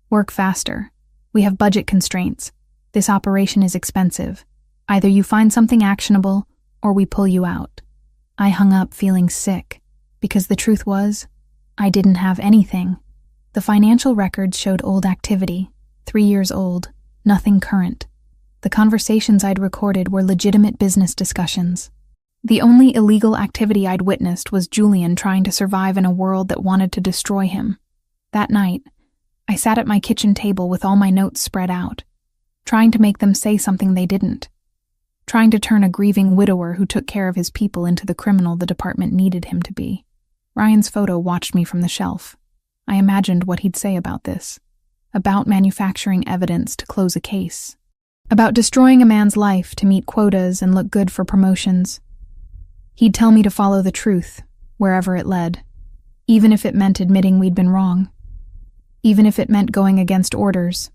"Work faster. We have budget constraints. This operation is expensive. Either you find something actionable, or we pull you out." I hung up feeling sick, because the truth was, I didn't have anything. The financial records showed old activity, 3 years old, nothing current. The conversations I'd recorded were legitimate business discussions. The only illegal activity I'd witnessed was Julian trying to survive in a world that wanted to destroy him. That night, I sat at my kitchen table with all my notes spread out, trying to make them say something they didn't. Trying to turn a grieving widower who took care of his people into the criminal the department needed him to be. Ryan's photo watched me from the shelf. I imagined what he'd say about this. About manufacturing evidence to close a case. About destroying a man's life to meet quotas and look good for promotions. He'd tell me to follow the truth, wherever it led, even if it meant admitting we'd been wrong, even if it meant going against orders.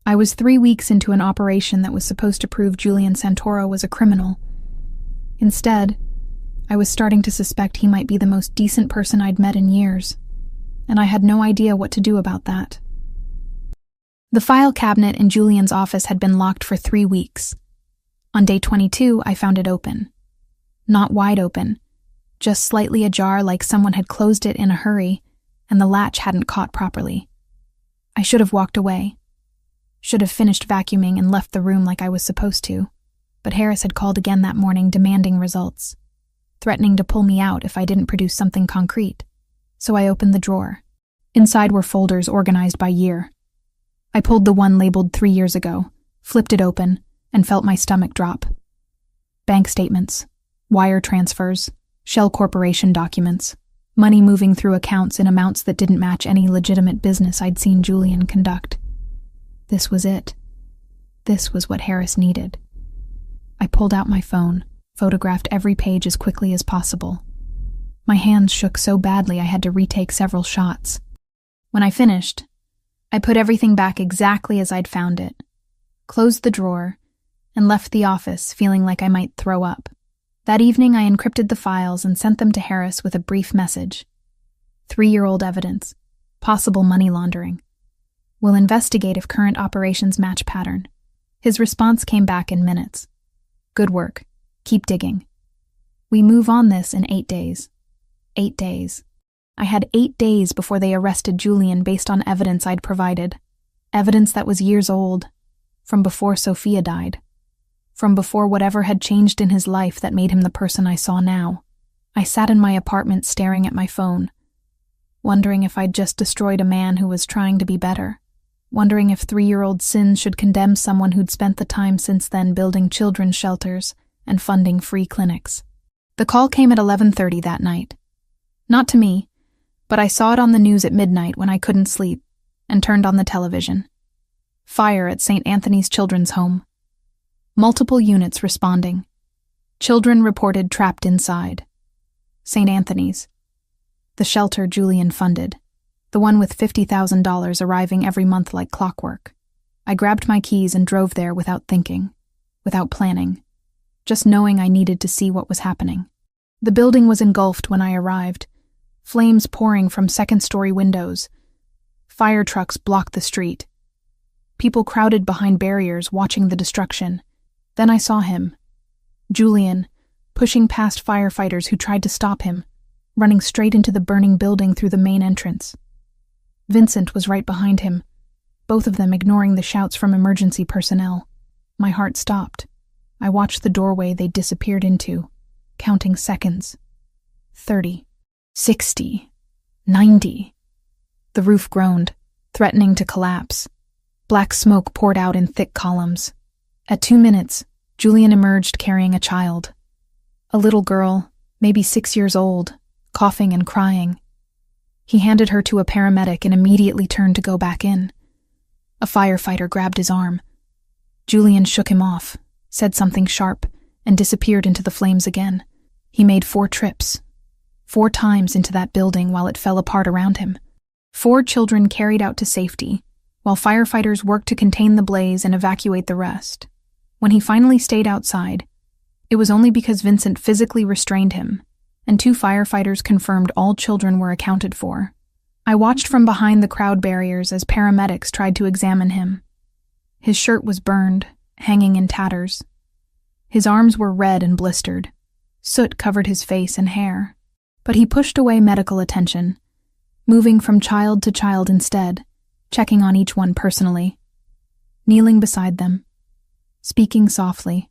I was 3 weeks into an operation that was supposed to prove Julian Santoro was a criminal. Instead, I was starting to suspect he might be the most decent person I'd met in years, and I had no idea what to do about that. The file cabinet in Julian's office had been locked for 3 weeks. On day 22, I found it open. Not wide open, just slightly ajar like someone had closed it in a hurry and the latch hadn't caught properly. I should have walked away. Should have finished vacuuming and left the room like I was supposed to, but Harris had called again that morning demanding results, threatening to pull me out if I didn't produce something concrete. So I opened the drawer. Inside were folders organized by year. I pulled the one labeled 3 years ago, flipped it open, and felt my stomach drop. Bank statements, wire transfers, shell corporation documents, money moving through accounts in amounts that didn't match any legitimate business I'd seen Julian conduct. This was it. This was what Harris needed. I pulled out my phone, photographed every page as quickly as possible. My hands shook so badly I had to retake several shots. When I finished, I put everything back exactly as I'd found it, closed the drawer, and left the office feeling like I might throw up. That evening I encrypted the files and sent them to Harris with a brief message. 3-year-old evidence. Possible money laundering. Will investigate if current operations match pattern. His response came back in minutes. Good work. Keep digging. We move on this in 8 days. 8 days. I had 8 days before they arrested Julian based on evidence I'd provided. Evidence that was years old, from before Sophia died, from before whatever had changed in his life that made him the person I saw now. I sat in my apartment staring at my phone, wondering if I'd just destroyed a man who was trying to be better, wondering if 3-year-old sins should condemn someone who'd spent the time since then building children's shelters and funding free clinics. The call came at 11:30 that night. Not to me, but I saw it on the news at midnight when I couldn't sleep and turned on the television. Fire at St. Anthony's Children's Home. Multiple units responding. Children reported trapped inside. St. Anthony's. The shelter Julian funded. The one with $50,000 arriving every month like clockwork. I grabbed my keys and drove there without thinking, without planning, just knowing I needed to see what was happening. The building was engulfed when I arrived, flames pouring from second-story windows. Fire trucks blocked the street. People crowded behind barriers watching the destruction. Then I saw him, Julian, pushing past firefighters who tried to stop him, running straight into the burning building through the main entrance. Vincent was right behind him, both of them ignoring the shouts from emergency personnel. My heart stopped. I watched the doorway they disappeared into, counting seconds. 30, 60, 90. The roof groaned, threatening to collapse. Black smoke poured out in thick columns. At 2 minutes, Julian emerged carrying a child. A little girl, maybe 6 years old, coughing and crying. He handed her to a paramedic and immediately turned to go back in. A firefighter grabbed his arm. Julian shook him off, said something sharp, and disappeared into the flames again. He made 4 trips, 4 times into that building while it fell apart around him. 4 children carried out to safety, while firefighters worked to contain the blaze and evacuate the rest. When he finally stayed outside, it was only because Vincent physically restrained him, and 2 firefighters confirmed all children were accounted for. I watched from behind the crowd barriers as paramedics tried to examine him. His shirt was burned, hanging in tatters. His arms were red and blistered. Soot covered his face and hair. But he pushed away medical attention, moving from child to child instead, checking on each one personally, kneeling beside them, speaking softly,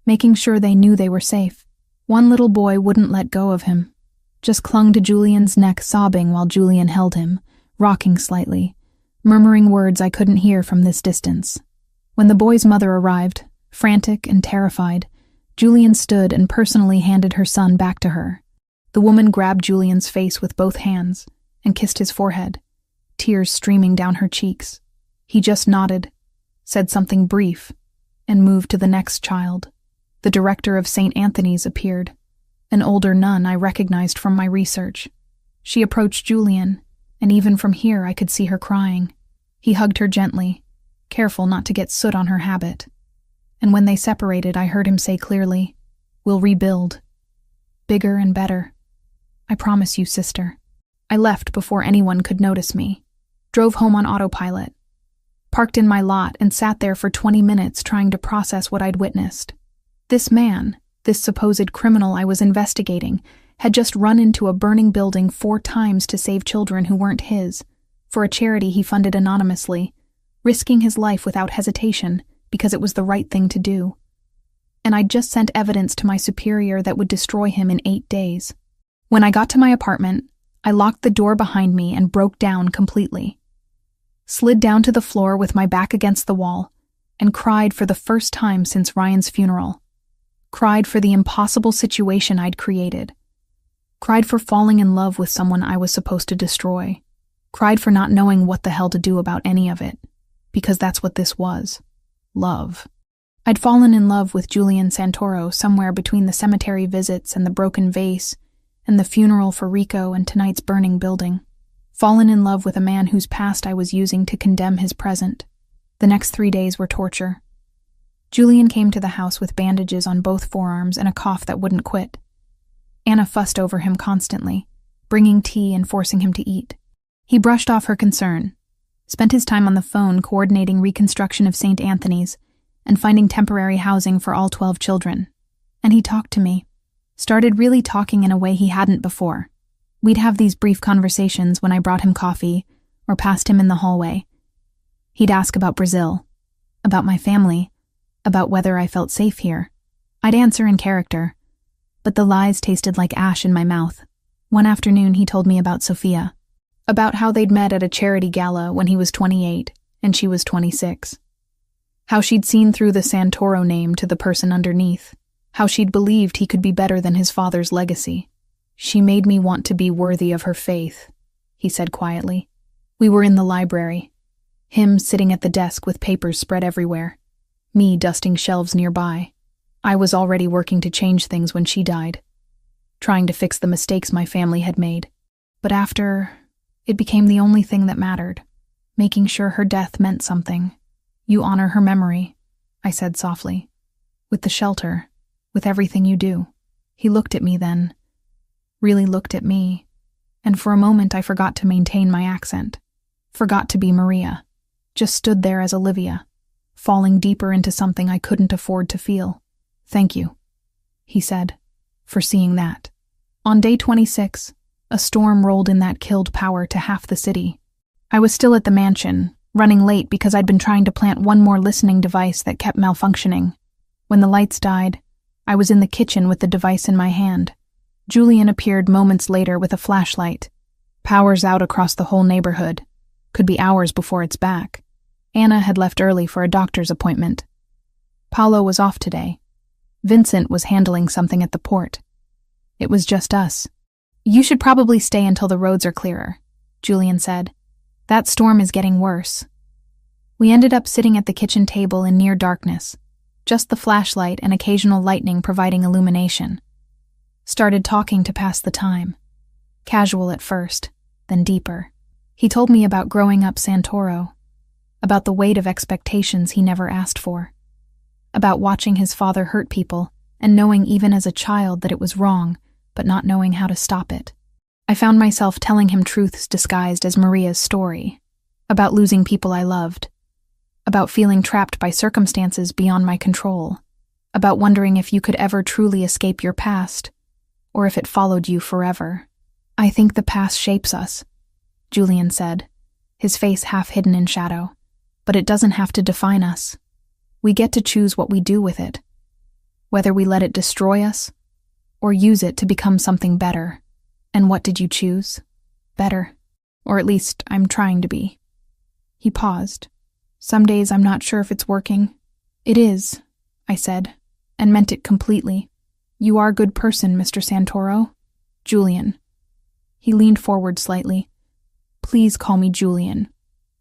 making sure they knew they were safe. One little boy wouldn't let go of him, just clung to Julian's neck sobbing while Julian held him, rocking slightly, murmuring words I couldn't hear from this distance. When the boy's mother arrived, frantic and terrified, Julian stood and personally handed her son back to her. The woman grabbed Julian's face with both hands and kissed his forehead, tears streaming down her cheeks. He just nodded, said something brief, and moved to the next child. The director of St. Anthony's appeared, an older nun I recognized from my research. She approached Julian, and even from here I could see her crying. He hugged her gently, careful not to get soot on her habit. And when they separated, I heard him say clearly, "We'll rebuild. Bigger and better. I promise you, sister." I left before anyone could notice me, drove home on autopilot, parked in my lot and sat there for 20 minutes trying to process what I'd witnessed. This man, this supposed criminal I was investigating, had just run into a burning building 4 times to save children who weren't his, for a charity he funded anonymously, risking his life without hesitation because it was the right thing to do. And I'd just sent evidence to my superior that would destroy him in 8 days. When I got to my apartment, I locked the door behind me and broke down completely. Slid down to the floor with my back against the wall and cried for the first time since Ryan's funeral. Cried for the impossible situation I'd created. Cried for falling in love with someone I was supposed to destroy. Cried for not knowing what the hell to do about any of it, because that's what this was. Love. I'd fallen in love with Julian Santoro somewhere between the cemetery visits and the broken vase and the funeral for Rico and tonight's burning building. Fallen in love with a man whose past I was using to condemn his present. The next 3 days were torture. Julian came to the house with bandages on both forearms and a cough that wouldn't quit. Anna fussed over him constantly, bringing tea and forcing him to eat. He brushed off her concern, spent his time on the phone coordinating reconstruction of St. Anthony's and finding temporary housing for all 12 children. And he talked to me. Started really talking in a way he hadn't before. We'd have these brief conversations when I brought him coffee or passed him in the hallway. He'd ask about Brazil, about my family, about whether I felt safe here. I'd answer in character, but the lies tasted like ash in my mouth. One afternoon he told me about Sophia, about how they'd met at a charity gala when he was 28 and she was 26. How she'd seen through the Santoro name to the person underneath. How she'd believed he could be better than his father's legacy. "She made me want to be worthy of her faith," he said quietly. We were in the library. Him sitting at the desk with papers spread everywhere. Me dusting shelves nearby. I was already working to change things when she died. Trying to fix the mistakes my family had made. But after, it became the only thing that mattered. Making sure her death meant something. "You honor her memory," I said softly. "With the shelter. With everything you do." He looked at me then. Really looked at me. And for a moment I forgot to maintain my accent. Forgot to be Maria. Just stood there as Olivia, falling deeper into something I couldn't afford to feel. "Thank you," he said, "for seeing that." On day 26, a storm rolled in that killed power to half the city. I was still at the mansion, running late because I'd been trying to plant one more listening device that kept malfunctioning. When the lights died, I was in the kitchen with the device in my hand. Julian appeared moments later with a flashlight. Power's out across the whole neighborhood. Could be hours before it's back. Anna had left early for a doctor's appointment. Paolo was off today. Vincent was handling something at the port. It was just us. "You should probably stay until the roads are clearer," Julian said. "That storm is getting worse." We ended up sitting at the kitchen table in near darkness, just the flashlight and occasional lightning providing illumination. Started talking to pass the time. Casual at first, then deeper. He told me about growing up Santoro, about the weight of expectations he never asked for, about watching his father hurt people and knowing even as a child that it was wrong, but not knowing how to stop it. I found myself telling him truths disguised as Maria's story, about losing people I loved, about feeling trapped by circumstances beyond my control, about wondering if you could ever truly escape your past, or if it followed you forever. "I think the past shapes us," Julian said, his face half hidden in shadow, "but it doesn't have to define us. We get to choose what we do with it, whether we let it destroy us or use it to become something better. And what did you choose? Better. Or at least I'm trying to be." He paused. "Some days I'm not sure if it's working." "It is," I said, and meant it completely. "You are a good person, Mr. Santoro." "Julian." He leaned forward slightly. "Please call me Julian."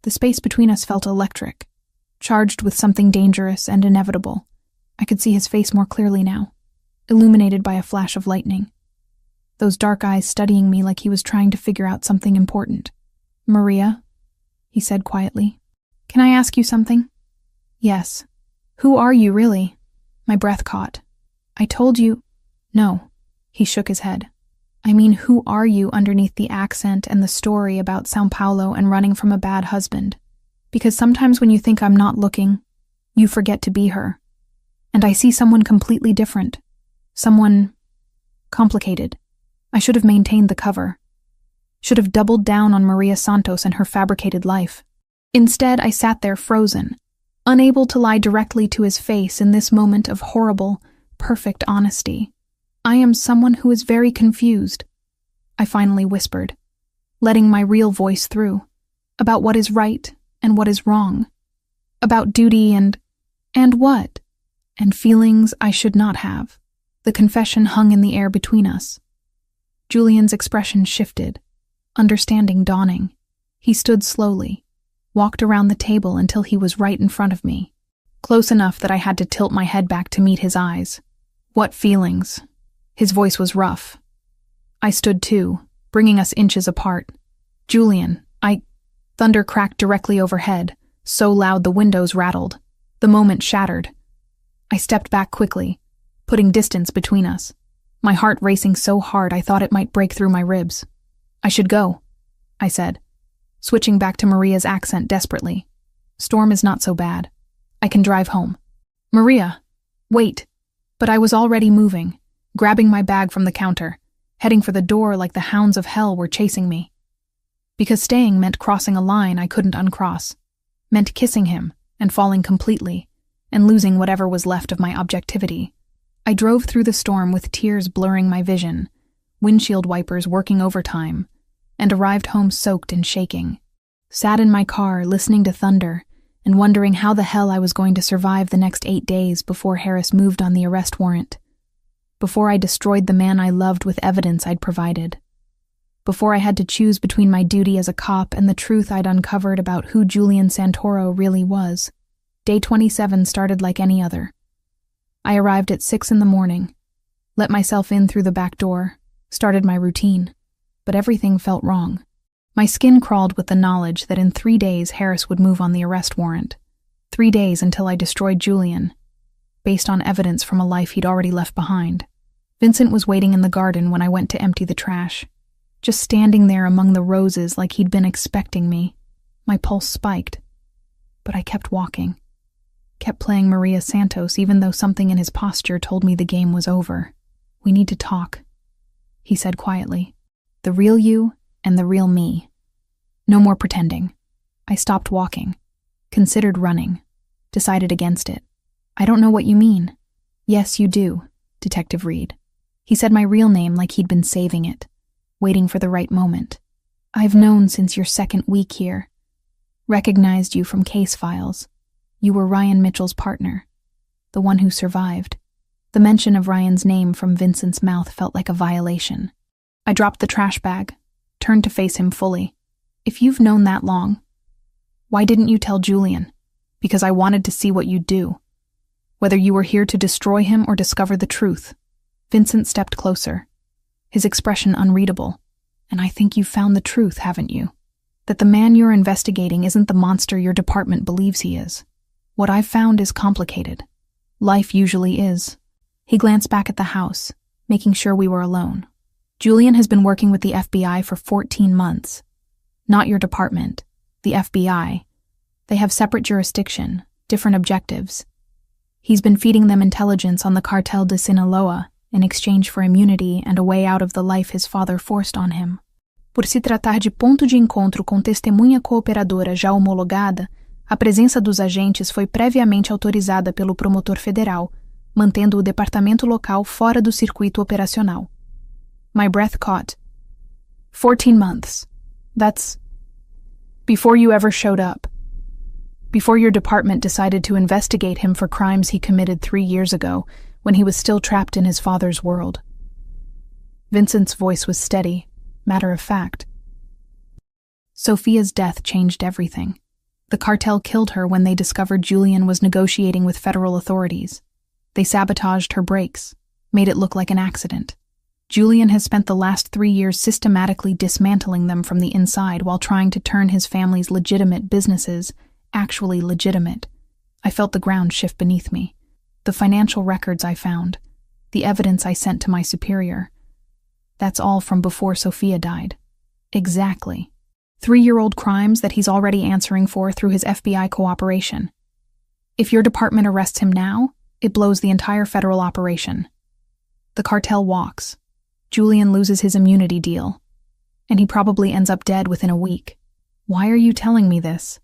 The space between us felt electric. charged with something dangerous and inevitable. I could see his face more clearly now, illuminated by a flash of lightning. Those dark eyes studying me like he was trying to figure out something important. "Maria," he said quietly, "can I ask you something?" "Yes." "Who are you, really?" My breath caught. "I told you—" "No." He shook his head. "I mean, who are you underneath the accent and the story about São Paulo and running from a bad husband? Because sometimes when you think I'm not looking, you forget to be her. And I see someone completely different. Someone complicated. I should have maintained the cover. Should have doubled down on Maria Santos and her fabricated life. Instead, I sat there frozen, unable to lie directly to his face in this moment of horrible, perfect honesty. "I am someone who is very confused," I finally whispered, letting my real voice through, about what is right and what is wrong, about duty and what? And feelings I should not have. The confession hung in the air between us. Julian's expression shifted, understanding dawning. He stood slowly, walked around the table until he was right in front of me, close enough that I had to tilt my head back to meet his eyes. "What feelings?" His voice was rough. I stood too, bringing us inches apart. "Julian, Thunder cracked directly overhead, so loud the windows rattled. The moment shattered. I stepped back quickly, putting distance between us, my heart racing so hard I thought it might break through my ribs. "I should go," I said, switching back to Maria's accent desperately. "Storm is not so bad. I can drive home." "Maria, wait." But I was already moving, grabbing my bag from the counter, heading for the door like the hounds of hell were chasing me. Because staying meant crossing a line I couldn't uncross, meant kissing him and falling completely, and losing whatever was left of my objectivity. I drove through the storm with tears blurring my vision, windshield wipers working overtime, and arrived home soaked and shaking. Sat in my car listening to thunder and wondering how the hell I was going to survive the next 8 days before Harris moved on the arrest warrant. Before I destroyed the man I loved with evidence I'd provided. Before I had to choose between my duty as a cop and the truth I'd uncovered about who Julian Santoro really was. Day 27 started like any other. I arrived at 6 in the morning, let myself in through the back door, started my routine, but everything felt wrong. My skin crawled with the knowledge that in 3 days Harris would move on the arrest warrant. 3 days until I destroyed Julian, based on evidence from a life he'd already left behind. Vincent was waiting in the garden when I went to empty the trash, just standing there among the roses like he'd been expecting me. My pulse spiked, but I kept walking, kept playing Maria Santos even though something in his posture told me the game was over. "We need to talk," he said quietly. "The real you and the real me. No more pretending." I stopped walking, considered running, decided against it. "I don't know what you mean." "Yes, you do, Detective Reed." He said my real name like he'd been saving it, waiting for the right moment. "I've known since your second week here. Recognized you from case files. You were Ryan Mitchell's partner, the one who survived." The mention of Ryan's name from Vincent's mouth felt like a violation. I dropped the trash bag, turned to face him fully. "If you've known that long, why didn't you tell Julian?" "Because I wanted to see what you'd do. Whether you were here to destroy him or discover the truth." Vincent stepped closer, his expression unreadable. "And I think you've found the truth, haven't you? That the man you're investigating isn't the monster your department believes he is. What I've found is complicated. Life usually is." He glanced back at the house, making sure we were alone. "Julian has been working with the FBI for 14 months. Not your department, the FBI. They have separate jurisdiction, different objectives. He's been feeding them intelligence on the Cartel de Sinaloa in exchange for immunity and a way out of the life his father forced on him. Por se tratar de ponto de encontro com testemunha cooperadora já homologada, a presença dos agentes foi previamente autorizada pelo promotor federal, mantendo o departamento local fora do circuito operacional." My breath caught. 14 months. That's before you ever showed up. Before your department decided to investigate him for crimes he committed 3 years ago, when he was still trapped in his father's world. Vincent's voice was steady, matter of fact. "Sophia's death changed everything. The cartel killed her when they discovered Julian was negotiating with federal authorities. They sabotaged her brakes, made it look like an accident. Julian has spent the last 3 years systematically dismantling them from the inside while trying to turn his family's legitimate businesses actually legitimate. I felt the ground shift beneath me. The financial records I found, the evidence I sent to my superior. That's all from before Sophia died. Exactly. 3-year-old crimes that he's already answering for through his FBI cooperation. If your department arrests him now, it blows the entire federal operation. The cartel walks. Julian loses his immunity deal. And he probably ends up dead within a week. Why are you telling me this?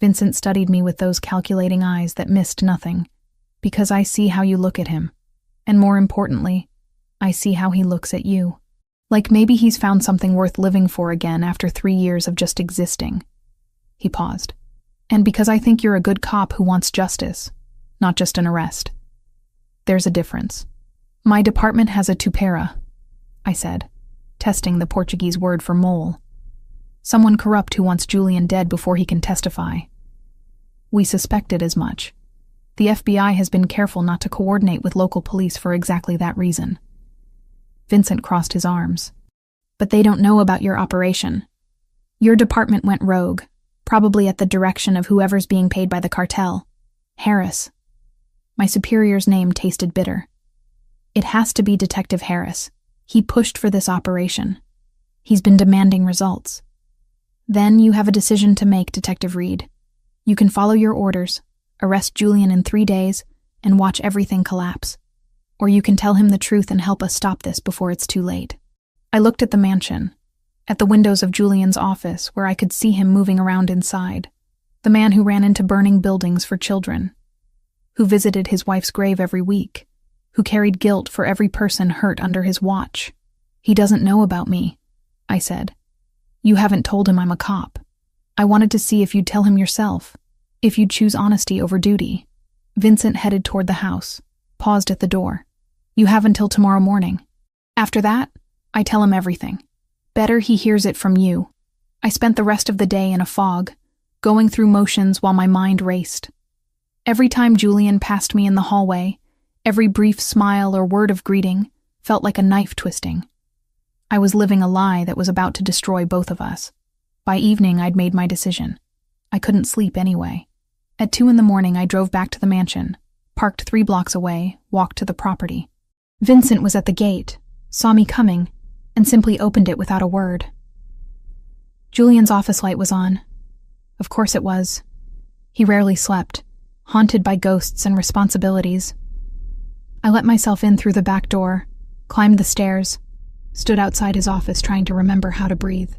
Vincent studied me with those calculating eyes that missed nothing. Because I see how you look at him. And more importantly, I see how he looks at you. Like maybe he's found something worth living for again after 3 years of just existing. He paused. And because I think you're a good cop who wants justice, not just an arrest. There's a difference. My department has a tupera, I said, testing the Portuguese word for mole. Someone corrupt who wants Julian dead before he can testify. We suspected as much. The FBI has been careful not to coordinate with local police for exactly that reason. Vincent crossed his arms. But they don't know about your operation. Your department went rogue, probably at the direction of whoever's being paid by the cartel. Harris. My superior's name tasted bitter. It has to be Detective Harris. He pushed for this operation. He's been demanding results. Then you have a decision to make, Detective Reed. You can follow your orders, arrest Julian in 3 days, and watch everything collapse. Or you can tell him the truth and help us stop this before it's too late. I looked at the mansion, at the windows of Julian's office where I could see him moving around inside, the man who ran into burning buildings for children, who visited his wife's grave every week, who carried guilt for every person hurt under his watch. He doesn't know about me, I said. You haven't told him I'm a cop. I wanted to see if you'd tell him yourself, if you'd choose honesty over duty. Vincent headed toward the house, paused at the door. You have until tomorrow morning. After that, I tell him everything. Better he hears it from you. I spent the rest of the day in a fog, going through motions while my mind raced. Every time Julian passed me in the hallway, every brief smile or word of greeting felt like a knife twisting. I was living a lie that was about to destroy both of us. By evening, I'd made my decision. I couldn't sleep anyway. At 2 a.m, I drove back to the mansion, parked 3 blocks away, walked to the property. Vincent was at the gate, saw me coming, and simply opened it without a word. Julian's office light was on. Of course it was. He rarely slept, haunted by ghosts and responsibilities. I let myself in through the back door, climbed the stairs, stood outside his office trying to remember how to breathe.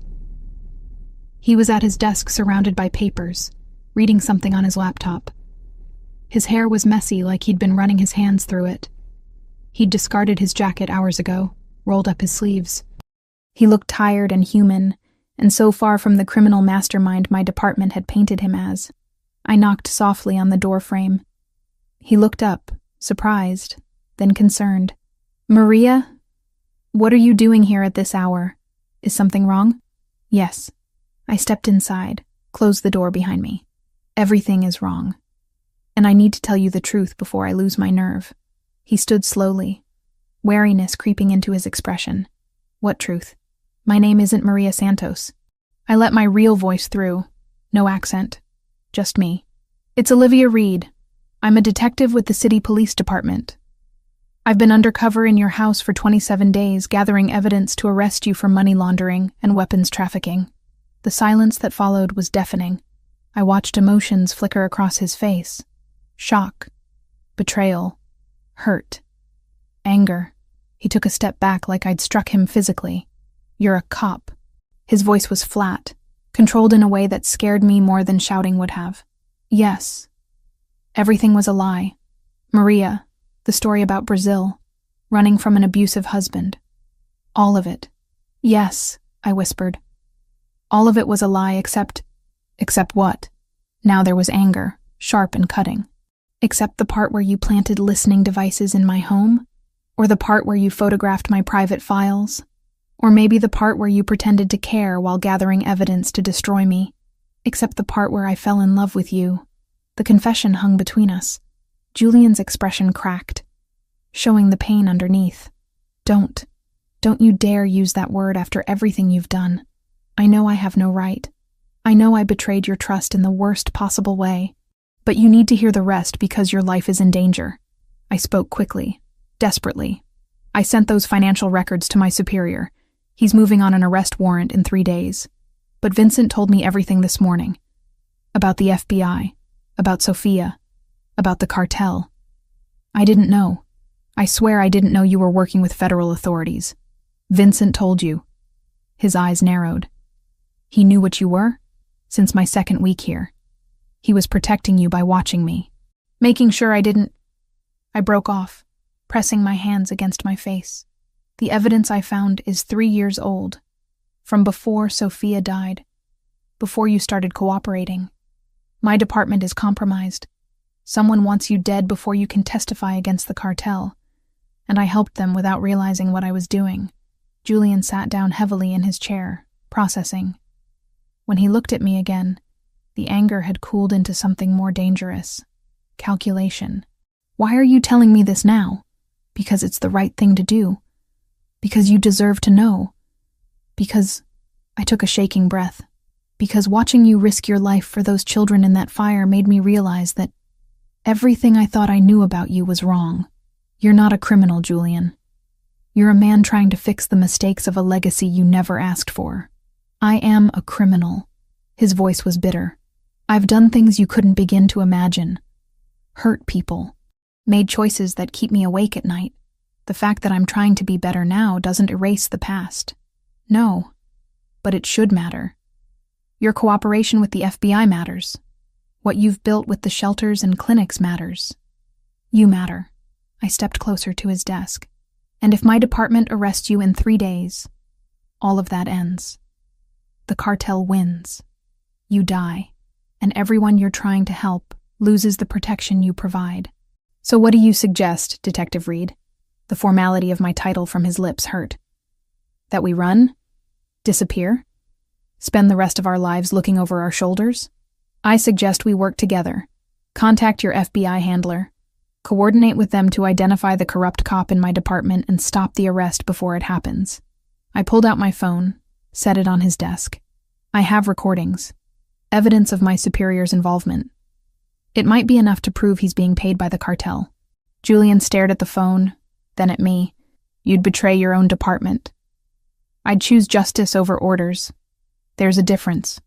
He was at his desk surrounded by papers, reading something on his laptop. His hair was messy like he'd been running his hands through it. He'd discarded his jacket hours ago, rolled up his sleeves. He looked tired and human, and so far from the criminal mastermind my department had painted him as. I knocked softly on the door frame. He looked up, surprised, then concerned. Maria? What are you doing here at this hour? Is something wrong? Yes. I stepped inside, closed the door behind me. Everything is wrong. And I need to tell you the truth before I lose my nerve. He stood slowly, wariness creeping into his expression. What truth? My name isn't Maria Santos. I let my real voice through. No accent. Just me. It's Olivia Reed. I'm a detective with the city police department. I've been undercover in your house for 27 days, gathering evidence to arrest you for money laundering and weapons trafficking. The silence that followed was deafening. I watched emotions flicker across his face. Shock. Betrayal. Hurt. Anger. He took a step back like I'd struck him physically. You're a cop. His voice was flat, controlled in a way that scared me more than shouting would have. Yes. Everything was a lie. Maria, the story about Brazil, running from an abusive husband. All of it. Yes, I whispered. All of it was a lie except what? Now there was anger, sharp and cutting. Except the part where you planted listening devices in my home? Or the part where you photographed my private files? Or maybe the part where you pretended to care while gathering evidence to destroy me? Except the part where I fell in love with you. The confession hung between us. Julian's expression cracked, showing the pain underneath. Don't you dare use that word after everything you've done. I know I have no right. I know I betrayed your trust in the worst possible way. But you need to hear the rest because your life is in danger. I spoke quickly, desperately. I sent those financial records to my superior. He's moving on an arrest warrant in 3 days. But Vincent told me everything this morning. About the FBI, about Sophia, about the cartel. I didn't know. I swear I didn't know you were working with federal authorities. Vincent told you. His eyes narrowed. He knew what you were? Since my 2nd week here. He was protecting you by watching me. Making sure I didn't... I broke off, pressing my hands against my face. The evidence I found is 3 years old. From before Sophia died. Before you started cooperating. My department is compromised. Someone wants you dead before you can testify against the cartel. And I helped them without realizing what I was doing. Julian sat down heavily in his chair, processing. When he looked at me again, the anger had cooled into something more dangerous. Calculation. Why are you telling me this now? Because it's the right thing to do. Because you deserve to know. Because... I took a shaking breath. Because watching you risk your life for those children in that fire made me realize that everything I thought I knew about you was wrong. You're not a criminal, Julian. You're a man trying to fix the mistakes of a legacy you never asked for. I am a criminal. His voice was bitter. I've done things you couldn't begin to imagine. Hurt people. Made choices that keep me awake at night. The fact that I'm trying to be better now doesn't erase the past. No. But it should matter. Your cooperation with the FBI matters. What you've built with the shelters and clinics matters. You matter. I stepped closer to his desk. And if my department arrests you in 3 days, all of that ends. The cartel wins. You die. And everyone you're trying to help loses the protection you provide. So what do you suggest, Detective Reed? The formality of my title from his lips hurt. That we run? Disappear? Spend the rest of our lives looking over our shoulders? I suggest we work together. Contact your FBI handler. Coordinate with them to identify the corrupt cop in my department and stop the arrest before it happens. I pulled out my phone, set it on his desk. I have recordings. Evidence of my superior's involvement. It might be enough to prove he's being paid by the cartel. Julian stared at the phone, then at me. You'd betray your own department. I'd choose justice over orders. There's a difference.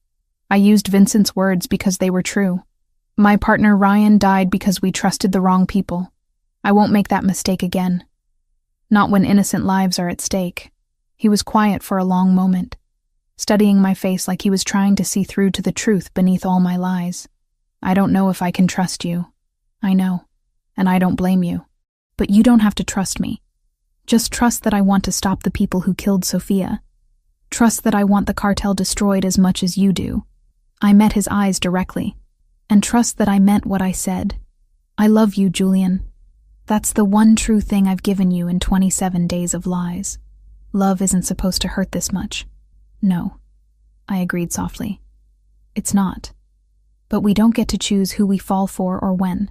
I used Vincent's words because they were true. My partner Ryan died because we trusted the wrong people. I won't make that mistake again. Not when innocent lives are at stake. He was quiet for a long moment, studying my face like he was trying to see through to the truth beneath all my lies. I don't know if I can trust you. I know, and I don't blame you. But you don't have to trust me. Just trust that I want to stop the people who killed Sophia. Trust that I want the cartel destroyed as much as you do. I met his eyes directly. And trust that I meant what I said. I love you, Julian. That's the one true thing I've given you in 27 days of lies. Love isn't supposed to hurt this much. No, I agreed softly. It's not. But we don't get to choose who we fall for or when.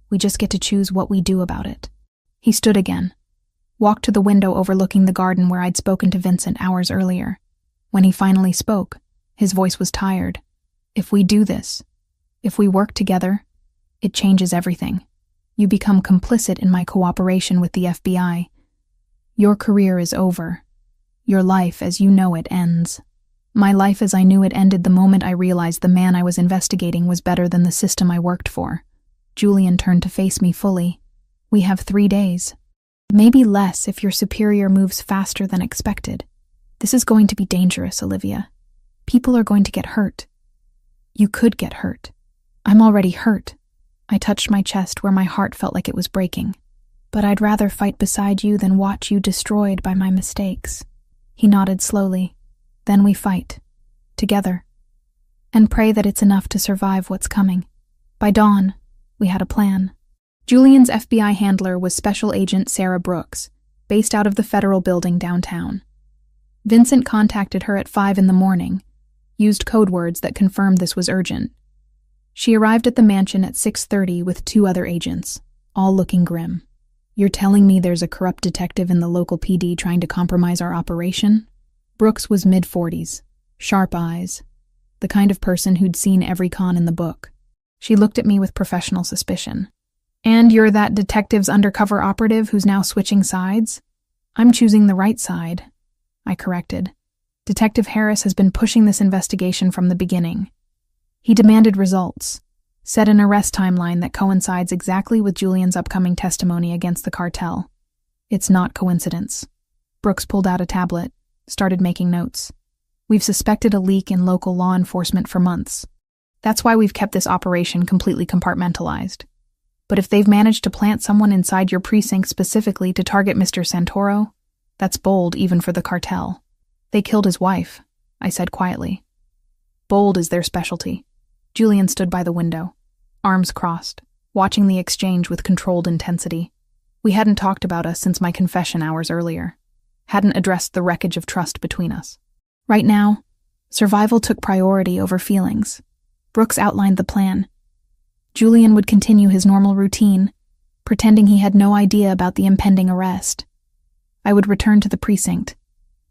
We just get to choose what we do about it. He stood again, walked to the window overlooking the garden where I'd spoken to Vincent hours earlier. When he finally spoke, his voice was tired. If we do this, if we work together, it changes everything. You become complicit in my cooperation with the FBI. Your career is over. Your life as you know it ends. My life as I knew it ended the moment I realized the man I was investigating was better than the system I worked for. Julian turned to face me fully. We have 3 days. Maybe less if your superior moves faster than expected. This is going to be dangerous, Olivia. People are going to get hurt. You could get hurt. I'm already hurt. I touched my chest where my heart felt like it was breaking. But I'd rather fight beside you than watch you destroyed by my mistakes. He nodded slowly. Then we fight. Together. And pray that it's enough to survive what's coming. By dawn, we had a plan. Julian's FBI handler was Special Agent Sarah Brooks, based out of the federal building downtown. Vincent contacted her at 5 in the morning, used code words that confirmed this was urgent. She arrived at the mansion at 6:30 with 2 other agents, all looking grim. "You're telling me there's a corrupt detective in the local PD trying to compromise our operation?" Brooks was mid-40s, sharp eyes, the kind of person who'd seen every con in the book. She looked at me with professional suspicion. "And you're that detective's undercover operative who's now switching sides?" "I'm choosing the right side," I corrected. "Detective Harris has been pushing this investigation from the beginning. He demanded results, set an arrest timeline that coincides exactly with Julian's upcoming testimony against the cartel. It's not coincidence." Brooks pulled out a tablet, started making notes. "We've suspected a leak in local law enforcement for months. That's why we've kept this operation completely compartmentalized. But if they've managed to plant someone inside your precinct specifically to target Mr. Santoro, that's bold even for the cartel." "They killed his wife," I said quietly. "Bold is their specialty." Julian stood by the window, arms crossed, watching the exchange with controlled intensity. We hadn't talked about us since my confession hours earlier, hadn't addressed the wreckage of trust between us. Right now, survival took priority over feelings. Brooks outlined the plan. Julian would continue his normal routine, pretending he had no idea about the impending arrest. I would return to the precinct,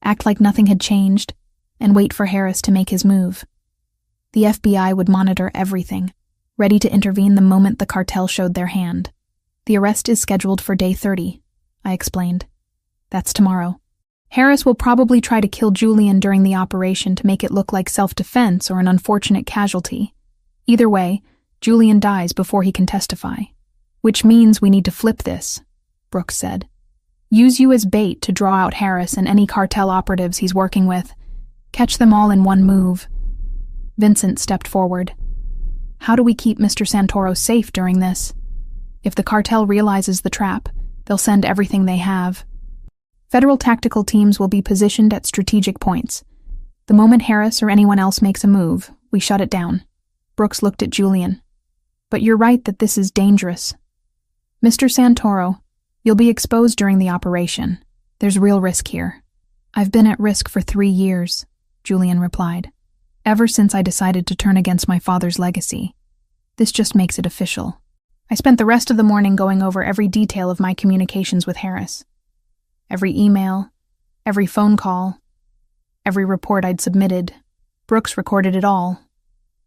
act like nothing had changed, and wait for Harris to make his move. The FBI would monitor everything, ready to intervene the moment the cartel showed their hand. "The arrest is scheduled for day 30, I explained. "That's tomorrow. Harris will probably try to kill Julian during the operation to make it look like self-defense or an unfortunate casualty. Either way, Julian dies before he can testify. Which means we need to flip this," Brooks said. "Use you as bait to draw out Harris and any cartel operatives he's working with. Catch them all in one move." Vincent stepped forward. "How do we keep Mr. Santoro safe during this? If the cartel realizes the trap, they'll send everything they have. Federal tactical teams will be positioned at strategic points. The moment Harris or anyone else makes a move, we shut it down." Brooks looked at Julian. "But you're right that this is dangerous. Mr. Santoro, you'll be exposed during the operation. There's real risk here." "I've been at risk for 3 years," Julian replied. "Ever since I decided to turn against my father's legacy. This just makes it official." I spent the rest of the morning going over every detail of my communications with Harris. Every email, every phone call, every report I'd submitted. Brooks recorded it all,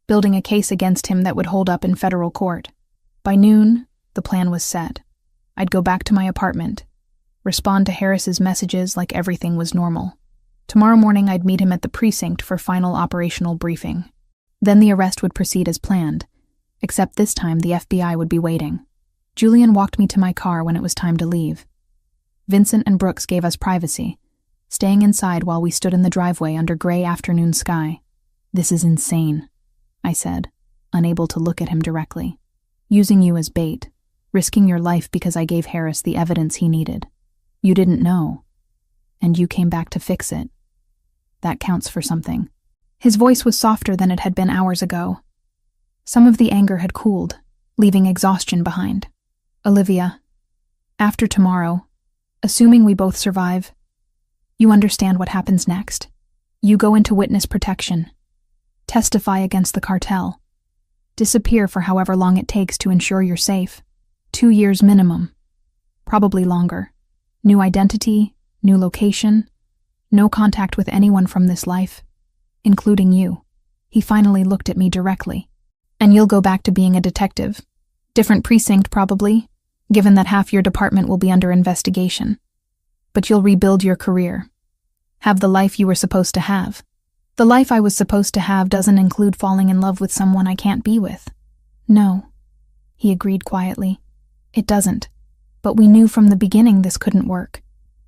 building a case against him that would hold up in federal court. By noon, the plan was set. I'd go back to my apartment, respond to Harris's messages like everything was normal. Tomorrow morning I'd meet him at the precinct for final operational briefing. Then the arrest would proceed as planned, except this time the FBI would be waiting. Julian walked me to my car when it was time to leave. Vincent and Brooks gave us privacy, staying inside while we stood in the driveway under gray afternoon sky. "This is insane," I said, unable to look at him directly. "Using you as bait, risking your life because I gave Harris the evidence he needed. You didn't know, and you came back to fix it. That counts for something." His voice was softer than it had been hours ago. Some of the anger had cooled, leaving exhaustion behind. "Olivia, after tomorrow, assuming we both survive, you understand what happens next. You go into witness protection, testify against the cartel, disappear for however long it takes to ensure you're safe. 2 years minimum, probably longer. New identity, new location, no contact with anyone from this life, including you." He finally looked at me directly. "And you'll go back to being a detective. Different precinct, probably, given that half your department will be under investigation. But you'll rebuild your career. Have the life you were supposed to have." "The life I was supposed to have doesn't include falling in love with someone I can't be with." "No," he agreed quietly. "It doesn't. But we knew from the beginning this couldn't work,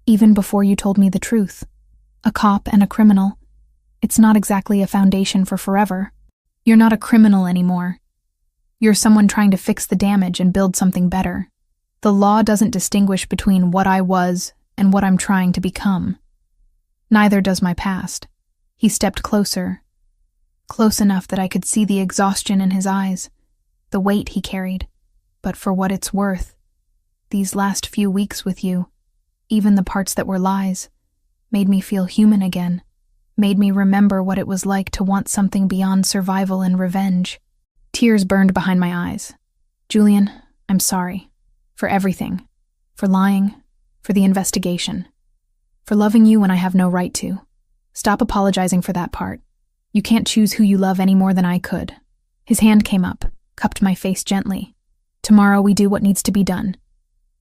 even before you told me the truth. A cop and a criminal. It's not exactly a foundation for forever. You're not a criminal anymore. You're someone trying to fix the damage and build something better. The law doesn't distinguish between what I was and what I'm trying to become. Neither does my past." He stepped closer, close enough that I could see the exhaustion in his eyes, the weight he carried. "But for what it's worth, these last few weeks with you, even the parts that were lies, made me feel human again. made me remember what it was like to want something beyond survival and revenge. Tears burned behind my eyes. Julian, I'm sorry. For everything. For lying. For the investigation. For loving you when I have no right to. Stop apologizing for that part. You can't choose who you love any more than I could. His hand came up, cupped my face gently. Tomorrow we do what needs to be done.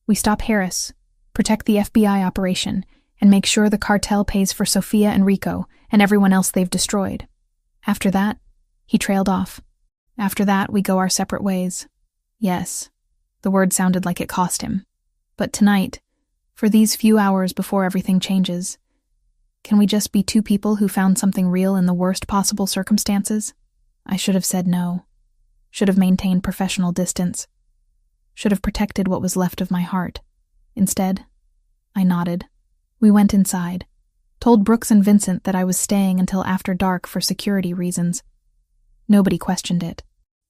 We stop Harris, protect the FBI operation, and make sure the cartel pays for Sophia and Rico and everyone else they've destroyed. After that, he trailed off. After that, we go our separate ways. Yes, the word sounded like it cost him. But tonight, for these few hours before everything changes, can we just be two people who found something real in the worst possible circumstances? I should have said no. Should have maintained professional distance. Should have protected what was left of my heart. Instead, I nodded. We went inside. Told Brooks and Vincent that I was staying until after dark for security reasons. Nobody questioned it.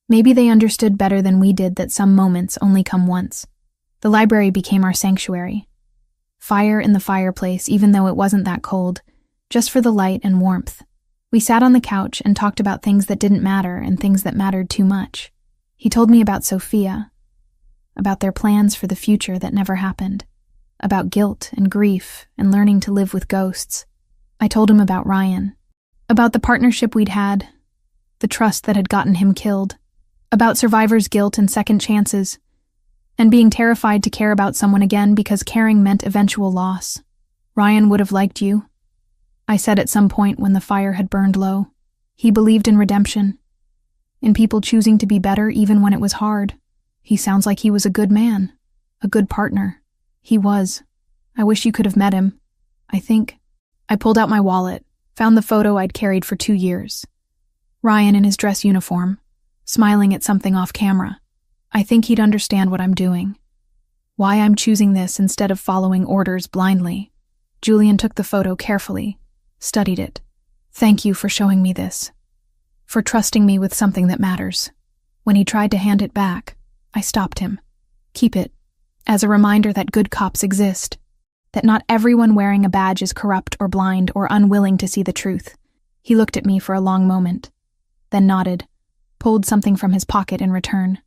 Maybe they understood better than we did that some moments only come once. The library became our sanctuary. Fire in the fireplace, even though it wasn't that cold, just for the light and warmth. We sat on the couch and talked about things that didn't matter and things that mattered too much. He told me about Sophia, about their plans for the future that never happened, about guilt and grief and learning to live with ghosts. I told him about Ryan, about the partnership we'd had, the trust that had gotten him killed, about survivor's guilt and second chances, and being terrified to care about someone again because caring meant eventual loss. Ryan would have liked you, I said at some point when the fire had burned low. He believed in redemption, in people choosing to be better even when it was hard. He sounds like he was a good man, a good partner. He was. I wish you could have met him. I pulled out my wallet, found the photo I'd carried for 2 years. Ryan in his dress uniform, smiling at something off camera. I think he'd understand what I'm doing. Why I'm choosing this instead of following orders blindly. Julian took the photo carefully, studied it. Thank you for showing me this. For trusting me with something that matters. When he tried to hand it back, I stopped him. Keep it, as a reminder that good cops exist, that not everyone wearing a badge is corrupt or blind or unwilling to see the truth. He looked at me for a long moment, then nodded, pulled something from his pocket in return.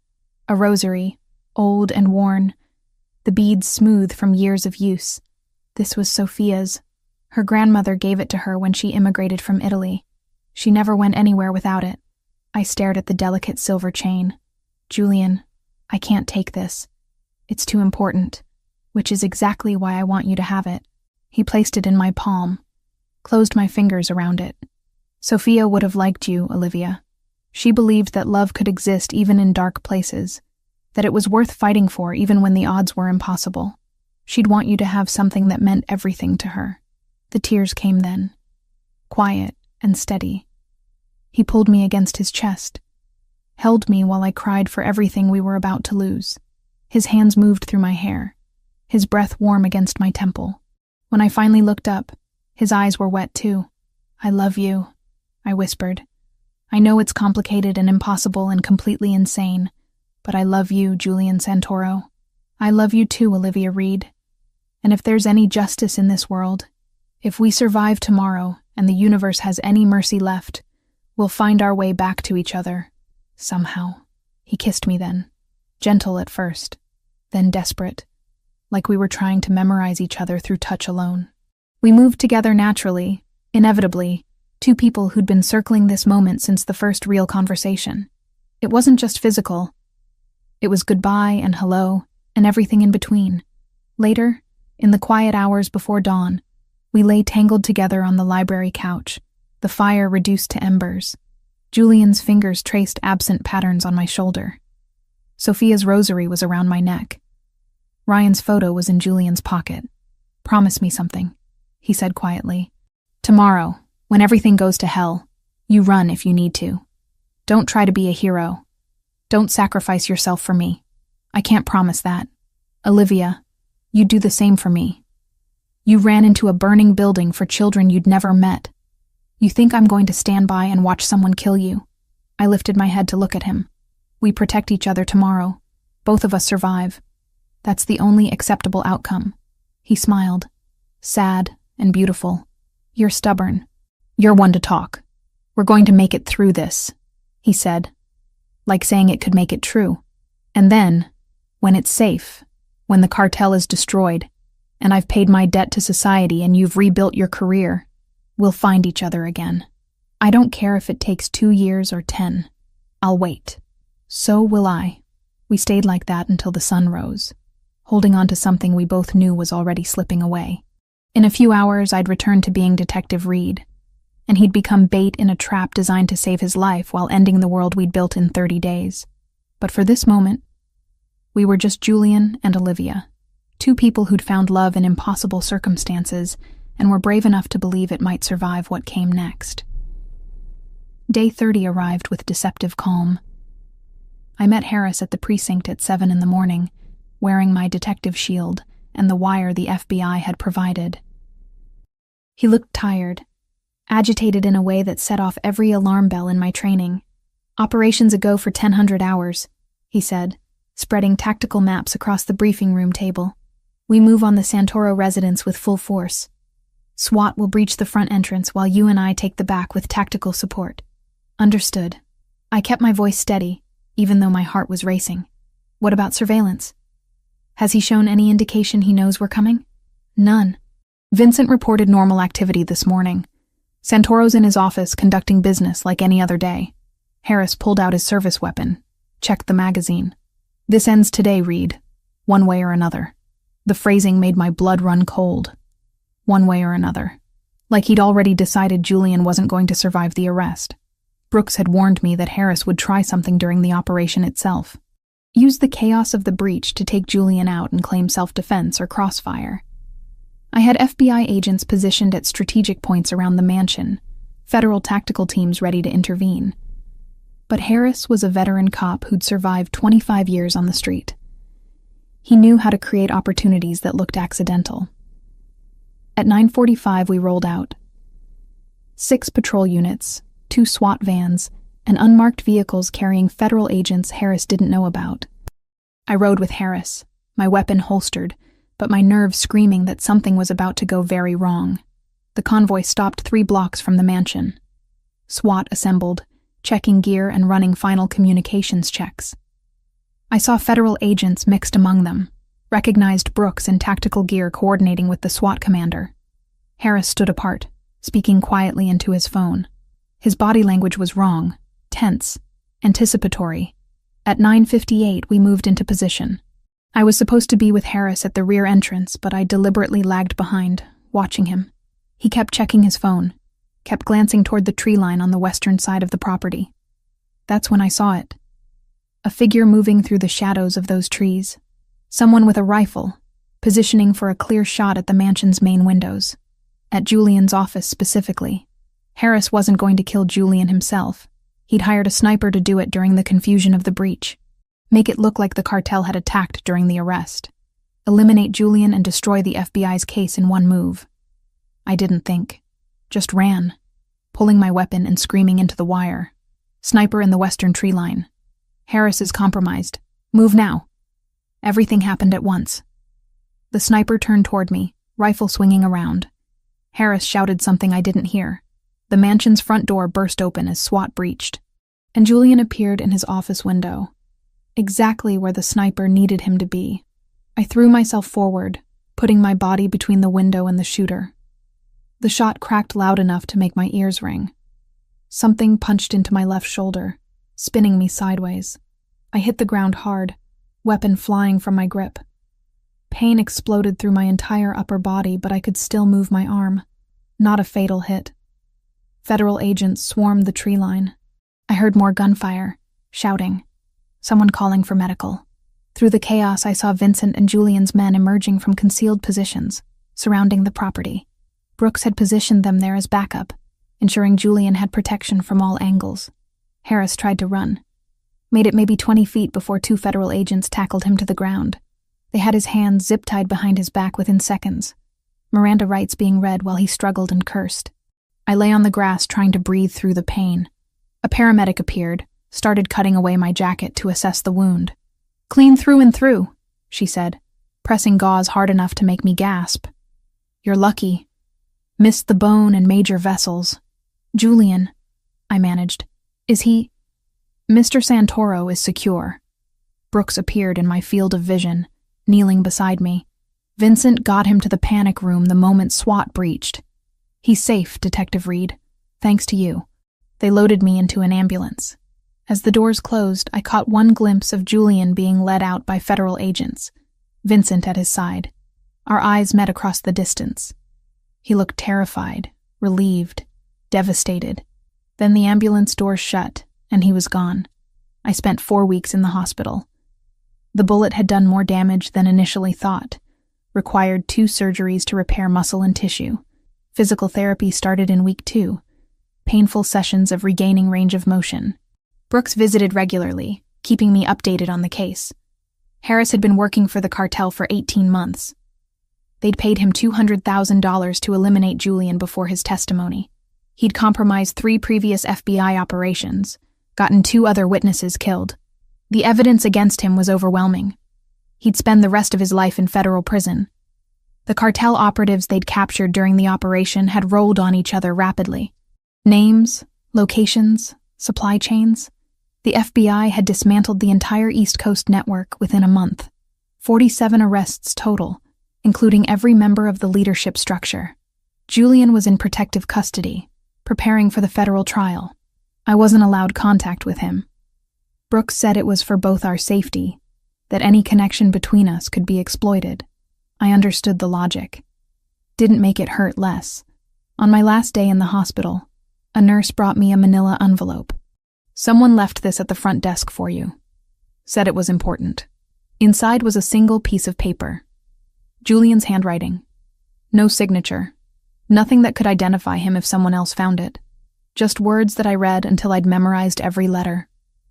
A rosary, old and worn, the beads smooth from years of use. This was Sophia's. Her grandmother gave it to her when she immigrated from Italy. She never went anywhere without it. I stared at the delicate silver chain. Julian, I can't take this. It's too important, which is exactly why I want you to have it. He placed it in my palm, closed my fingers around it. Sophia would have liked you, Olivia. She believed that love could exist even in dark places, that it was worth fighting for even when the odds were impossible. She'd want you to have something that meant everything to her. The tears came then, quiet and steady. He pulled me against his chest, held me while I cried for everything we were about to lose. His hands moved through my hair, his breath warm against my temple. When I finally looked up, his eyes were wet too. I love you, I whispered. I know it's complicated and impossible and completely insane, but I love you, Julian Santoro. I love you too, Olivia Reed. And if there's any justice in this world, if we survive tomorrow and the universe has any mercy left, we'll find our way back to each other. Somehow. He kissed me then, gentle at first, then desperate, like we were trying to memorize each other through touch alone. We moved together naturally, inevitably, two people who'd been circling this moment since the first real conversation. It wasn't just physical. It was goodbye and hello, and everything in between. Later, in the quiet hours before dawn, we lay tangled together on the library couch, the fire reduced to embers. Julian's fingers traced absent patterns on my shoulder. Sophia's rosary was around my neck. Ryan's photo was in Julian's pocket. Promise me something, he said quietly. Tomorrow, when everything goes to hell, you run if you need to. Don't try to be a hero. Don't sacrifice yourself for me. I can't promise that. Olivia, you'd do the same for me. You ran into a burning building for children you'd never met. You think I'm going to stand by and watch someone kill you? I lifted my head to look at him. We protect each other tomorrow. Both of us survive. That's the only acceptable outcome. He smiled, sad and beautiful. You're stubborn. "You're one to talk. We're going to make it through this," he said, like saying it could make it true. "And then, when it's safe, when the cartel is destroyed, and I've paid my debt to society and you've rebuilt your career, we'll find each other again. I don't care if it takes 2 years or 10. I'll wait." So will I. We stayed like that until the sun rose, holding on to something we both knew was already slipping away. In a few hours, I'd returned to being Detective Reed, and he'd become bait in a trap designed to save his life while ending the world we'd built in 30 days. But for this moment, we were just Julian and Olivia, two people who'd found love in impossible circumstances and were brave enough to believe it might survive what came next. Day 30 arrived with deceptive calm. I met Harris at the precinct at 7 in the morning, wearing my detective shield and the wire the FBI had provided. He looked tired, agitated in a way that set off every alarm bell in my training. "Operations a go for 1,000 hours," he said, spreading tactical maps across the briefing room table. "We move on the Santoro residence with full force. SWAT will breach the front entrance while you and I take the back with tactical support." "Understood." I kept my voice steady, even though my heart was racing. "What about surveillance? Has he shown any indication he knows we're coming?" "None." Vincent reported normal activity this morning. Santoro's in his office conducting business like any other day. Harris pulled out his service weapon, checked the magazine. "This ends today, Reed. One way or another." The phrasing made my blood run cold. One way or another. Like he'd already decided Julian wasn't going to survive the arrest. Brooks had warned me that Harris would try something during the operation itself. Use the chaos of the breach to take Julian out and claim self-defense or crossfire. I had FBI agents positioned at strategic points around the mansion, federal tactical teams ready to intervene. But Harris was a veteran cop who'd survived 25 years on the street. He knew how to create opportunities that looked accidental. At 9:45 we rolled out. 6 patrol units, 2 SWAT vans, and unmarked vehicles carrying federal agents Harris didn't know about. I rode with Harris, my weapon holstered, but my nerves screaming that something was about to go very wrong. The convoy stopped 3 blocks from the mansion. SWAT assembled, checking gear and running final communications checks. I saw federal agents mixed among them, recognized Brooks in tactical gear coordinating with the SWAT commander. Harris stood apart, speaking quietly into his phone. His body language was wrong, tense, anticipatory. At 9:58 we moved into position. I was supposed to be with Harris at the rear entrance, but I deliberately lagged behind, watching him. He kept checking his phone, kept glancing toward the tree line on the western side of the property. That's when I saw it. A figure moving through the shadows of those trees. Someone with a rifle, positioning for a clear shot at the mansion's main windows. At Julian's office specifically. Harris wasn't going to kill Julian himself. He'd hired a sniper to do it during the confusion of the breach. Make it look like the cartel had attacked during the arrest. Eliminate Julian and destroy the FBI's case in one move. I didn't think. Just ran, pulling my weapon and screaming into the wire. "Sniper in the western tree line. Harris is compromised. Move now." Everything happened at once. The sniper turned toward me, rifle swinging around. Harris shouted something I didn't hear. The mansion's front door burst open as SWAT breached, and Julian appeared in his office window, exactly where the sniper needed him to be. I threw myself forward, putting my body between the window and the shooter. The shot cracked loud enough to make my ears ring. Something punched into my left shoulder, spinning me sideways. I hit the ground hard, weapon flying from my grip. Pain exploded through my entire upper body, but I could still move my arm. Not a fatal hit. Federal agents swarmed the tree line. I heard more gunfire, shouting, someone calling for medical. Through the chaos, I saw Vincent and Julian's men emerging from concealed positions, surrounding the property. Brooks had positioned them there as backup, ensuring Julian had protection from all angles. Harris tried to run. Made it maybe 20 feet before 2 federal agents tackled him to the ground. They had his hands zip-tied behind his back within seconds, Miranda rights being read while he struggled and cursed. I lay on the grass trying to breathe through the pain. A paramedic appeared, started cutting away my jacket to assess the wound. "Clean through and through," she said, pressing gauze hard enough to make me gasp. "You're lucky. Missed the bone and major vessels. Julian, I managed. Is he? Mr. Santoro is secure. Brooks appeared in my field of vision, kneeling beside me. Vincent got him to the panic room the moment SWAT breached. He's safe, Detective Reed. Thanks to you. They loaded me into an ambulance. As the doors closed, I caught one glimpse of Julian being led out by federal agents, Vincent at his side. Our eyes met across the distance. He looked terrified, relieved, devastated. Then the ambulance doors shut, and he was gone. I spent 4 weeks in the hospital. The bullet had done more damage than initially thought, required 2 surgeries to repair muscle and tissue. Physical therapy started in week 2, painful sessions of regaining range of motion. Brooks visited regularly, keeping me updated on the case. Harris had been working for the cartel for 18 months. They'd paid him $200,000 to eliminate Julian before his testimony. He'd compromised 3 previous FBI operations, gotten 2 other witnesses killed. The evidence against him was overwhelming. He'd spend the rest of his life in federal prison. The cartel operatives they'd captured during the operation had rolled on each other rapidly. Names, locations, supply chains. The FBI had dismantled the entire East Coast network within a month. 47 arrests total, including every member of the leadership structure. Julian was in protective custody, preparing for the federal trial. I wasn't allowed contact with him. Brooks said it was for both our safety, that any connection between us could be exploited. I understood the logic. Didn't make it hurt less. On my last day in the hospital, a nurse brought me a manila envelope. Someone left this at the front desk for you. Said it was important. Inside was a single piece of paper. Julian's handwriting. No signature. Nothing that could identify him if someone else found it. Just words that I read until I'd memorized every letter.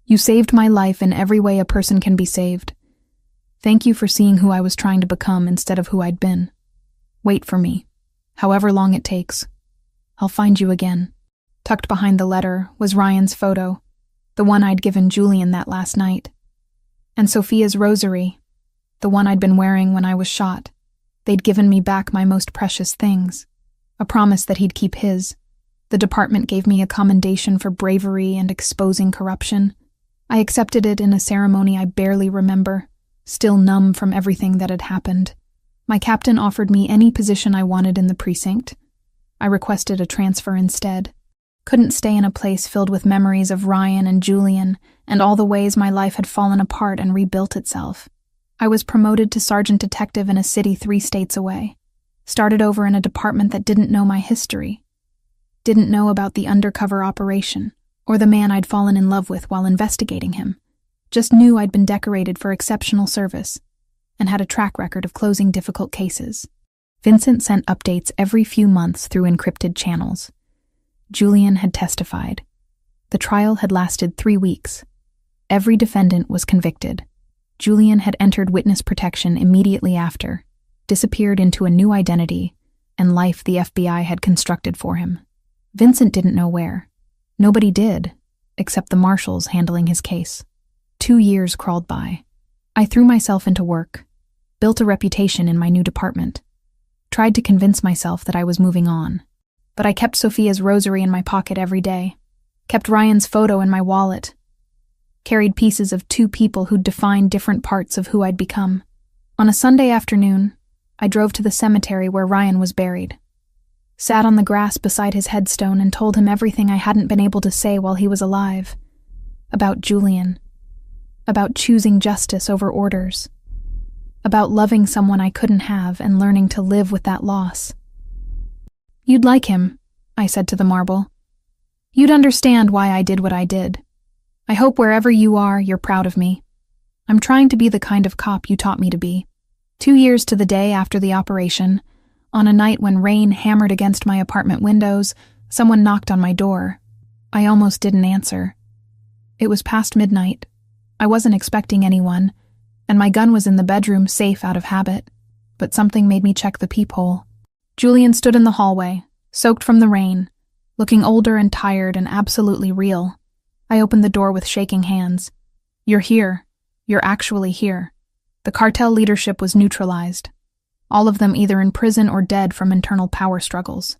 You saved my life in every way a person can be saved. Thank you for seeing who I was trying to become instead of who I'd been. Wait for me, however long it takes. I'll find you again. Tucked behind the letter was Ryan's photo, the one I'd given Julian that last night. And Sophia's rosary, the one I'd been wearing when I was shot. They'd given me back my most precious things, a promise that he'd keep his. The department gave me a commendation for bravery and exposing corruption. I accepted it in a ceremony I barely remember, still numb from everything that had happened. My captain offered me any position I wanted in the precinct. I requested a transfer instead. Couldn't stay in a place filled with memories of Ryan and Julian and all the ways my life had fallen apart and rebuilt itself. I was promoted to sergeant detective in a city 3 states away. Started over in a department that didn't know my history. Didn't know about the undercover operation or the man I'd fallen in love with while investigating him. Just knew I'd been decorated for exceptional service and had a track record of closing difficult cases. Vincent sent updates every few months through encrypted channels. Julian had testified. The trial had lasted 3 weeks. Every defendant was convicted. Julian had entered witness protection immediately after, disappeared into a new identity and life the FBI had constructed for him. Vincent didn't know where. Nobody did, except the marshals handling his case. 2 years crawled by. I threw myself into work, built a reputation in my new department, tried to convince myself that I was moving on. But I kept Sophia's rosary in my pocket every day, kept Ryan's photo in my wallet, carried pieces of 2 people who'd defined different parts of who I'd become. On a Sunday afternoon, I drove to the cemetery where Ryan was buried, sat on the grass beside his headstone and told him everything I hadn't been able to say while he was alive. About Julian. About choosing justice over orders. About loving someone I couldn't have and learning to live with that loss. You'd like him, I said to the marble. You'd understand why I did what I did. I hope wherever you are, you're proud of me. I'm trying to be the kind of cop you taught me to be. 2 years to the day after the operation, on a night when rain hammered against my apartment windows, someone knocked on my door. I almost didn't answer. It was past midnight. I wasn't expecting anyone, and my gun was in the bedroom, safe out of habit. But something made me check the peephole. Julian stood in the hallway, soaked from the rain, looking older and tired and absolutely real. I opened the door with shaking hands. You're here. You're actually here. The cartel leadership was neutralized. All of them either in prison or dead from internal power struggles.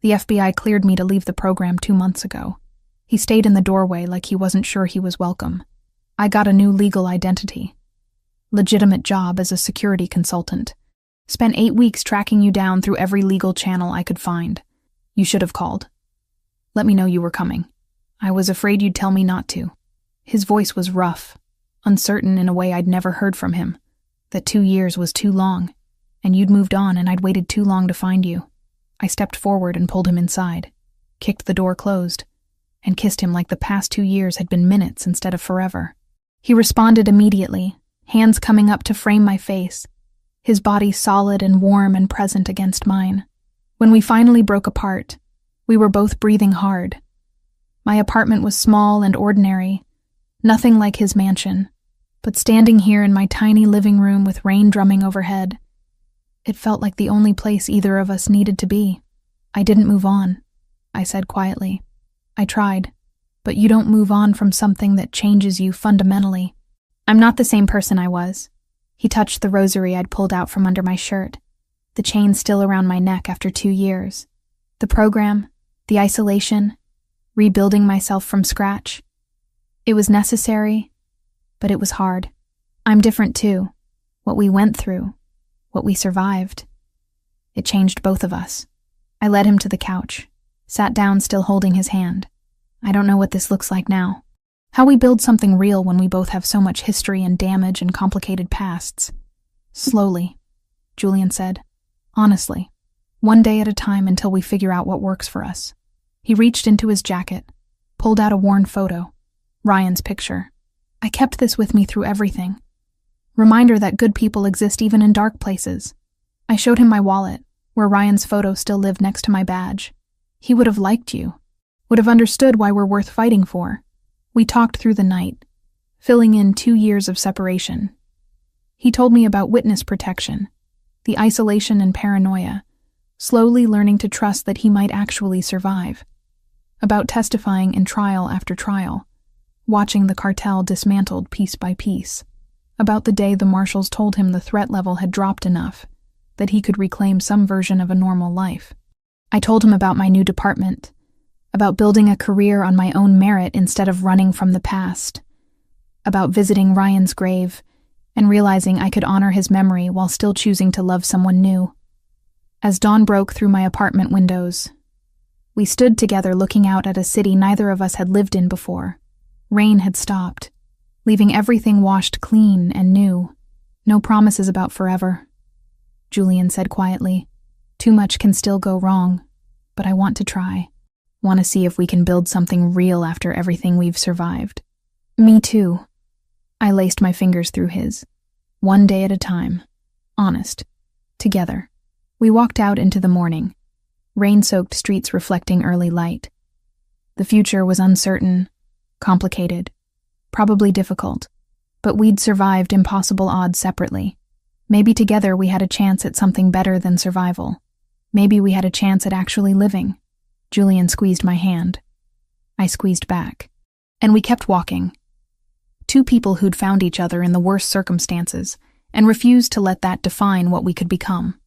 The FBI cleared me to leave the program 2 months ago. He stayed in the doorway like he wasn't sure he was welcome. I got a new legal identity. Legitimate job as a security consultant. Spent 8 weeks tracking you down through every legal channel I could find. You should have called. Let me know you were coming. I was afraid you'd tell me not to. His voice was rough, uncertain in a way I'd never heard from him. That 2 years was too long, and you'd moved on and I'd waited too long to find you. I stepped forward and pulled him inside, kicked the door closed, and kissed him like the past 2 years had been minutes instead of forever. He responded immediately, hands coming up to frame my face, his body solid and warm and present against mine. When we finally broke apart, we were both breathing hard. My apartment was small and ordinary, nothing like his mansion, but standing here in my tiny living room with rain drumming overhead, it felt like the only place either of us needed to be. I didn't move on, I said quietly. I tried, but you don't move on from something that changes you fundamentally. I'm not the same person I was. He touched the rosary I'd pulled out from under my shirt, the chain still around my neck after 2 years. The program, the isolation, rebuilding myself from scratch. It was necessary, but it was hard. I'm different too. What we went through, what we survived. It changed both of us. I led him to the couch, sat down still holding his hand. I don't know what this looks like now. How we build something real when we both have so much history and damage and complicated pasts. Slowly, Julian said. Honestly. One day at a time until we figure out what works for us. He reached into his jacket, pulled out a worn photo, Ryan's picture. I kept this with me through everything. Reminder that good people exist even in dark places. I showed him my wallet, where Ryan's photo still lived next to my badge. He would have liked you, would have understood why we're worth fighting for. We talked through the night, filling in 2 years of separation. He told me about witness protection, the isolation and paranoia, slowly learning to trust that he might actually survive. About testifying in trial after trial, watching the cartel dismantled piece by piece. About the day the marshals told him the threat level had dropped enough that he could reclaim some version of a normal life. I told him about my new department, about building a career on my own merit instead of running from the past, about visiting Ryan's grave and realizing I could honor his memory while still choosing to love someone new. As dawn broke through my apartment windows, we stood together looking out at a city neither of us had lived in before. Rain had stopped, leaving everything washed clean and new. No promises about forever, Julian said quietly. Too much can still go wrong, but I want to try. Want to see if we can build something real after everything we've survived. Me too. I laced my fingers through his. One day at a time. Honest. Together. We walked out into the morning, rain-soaked streets reflecting early light. The future was uncertain, complicated, probably difficult, but we'd survived impossible odds separately. Maybe together we had a chance at something better than survival. Maybe we had a chance at actually living. Julian squeezed my hand. I squeezed back. And we kept walking. Two people who'd found each other in the worst circumstances and refused to let that define what we could become.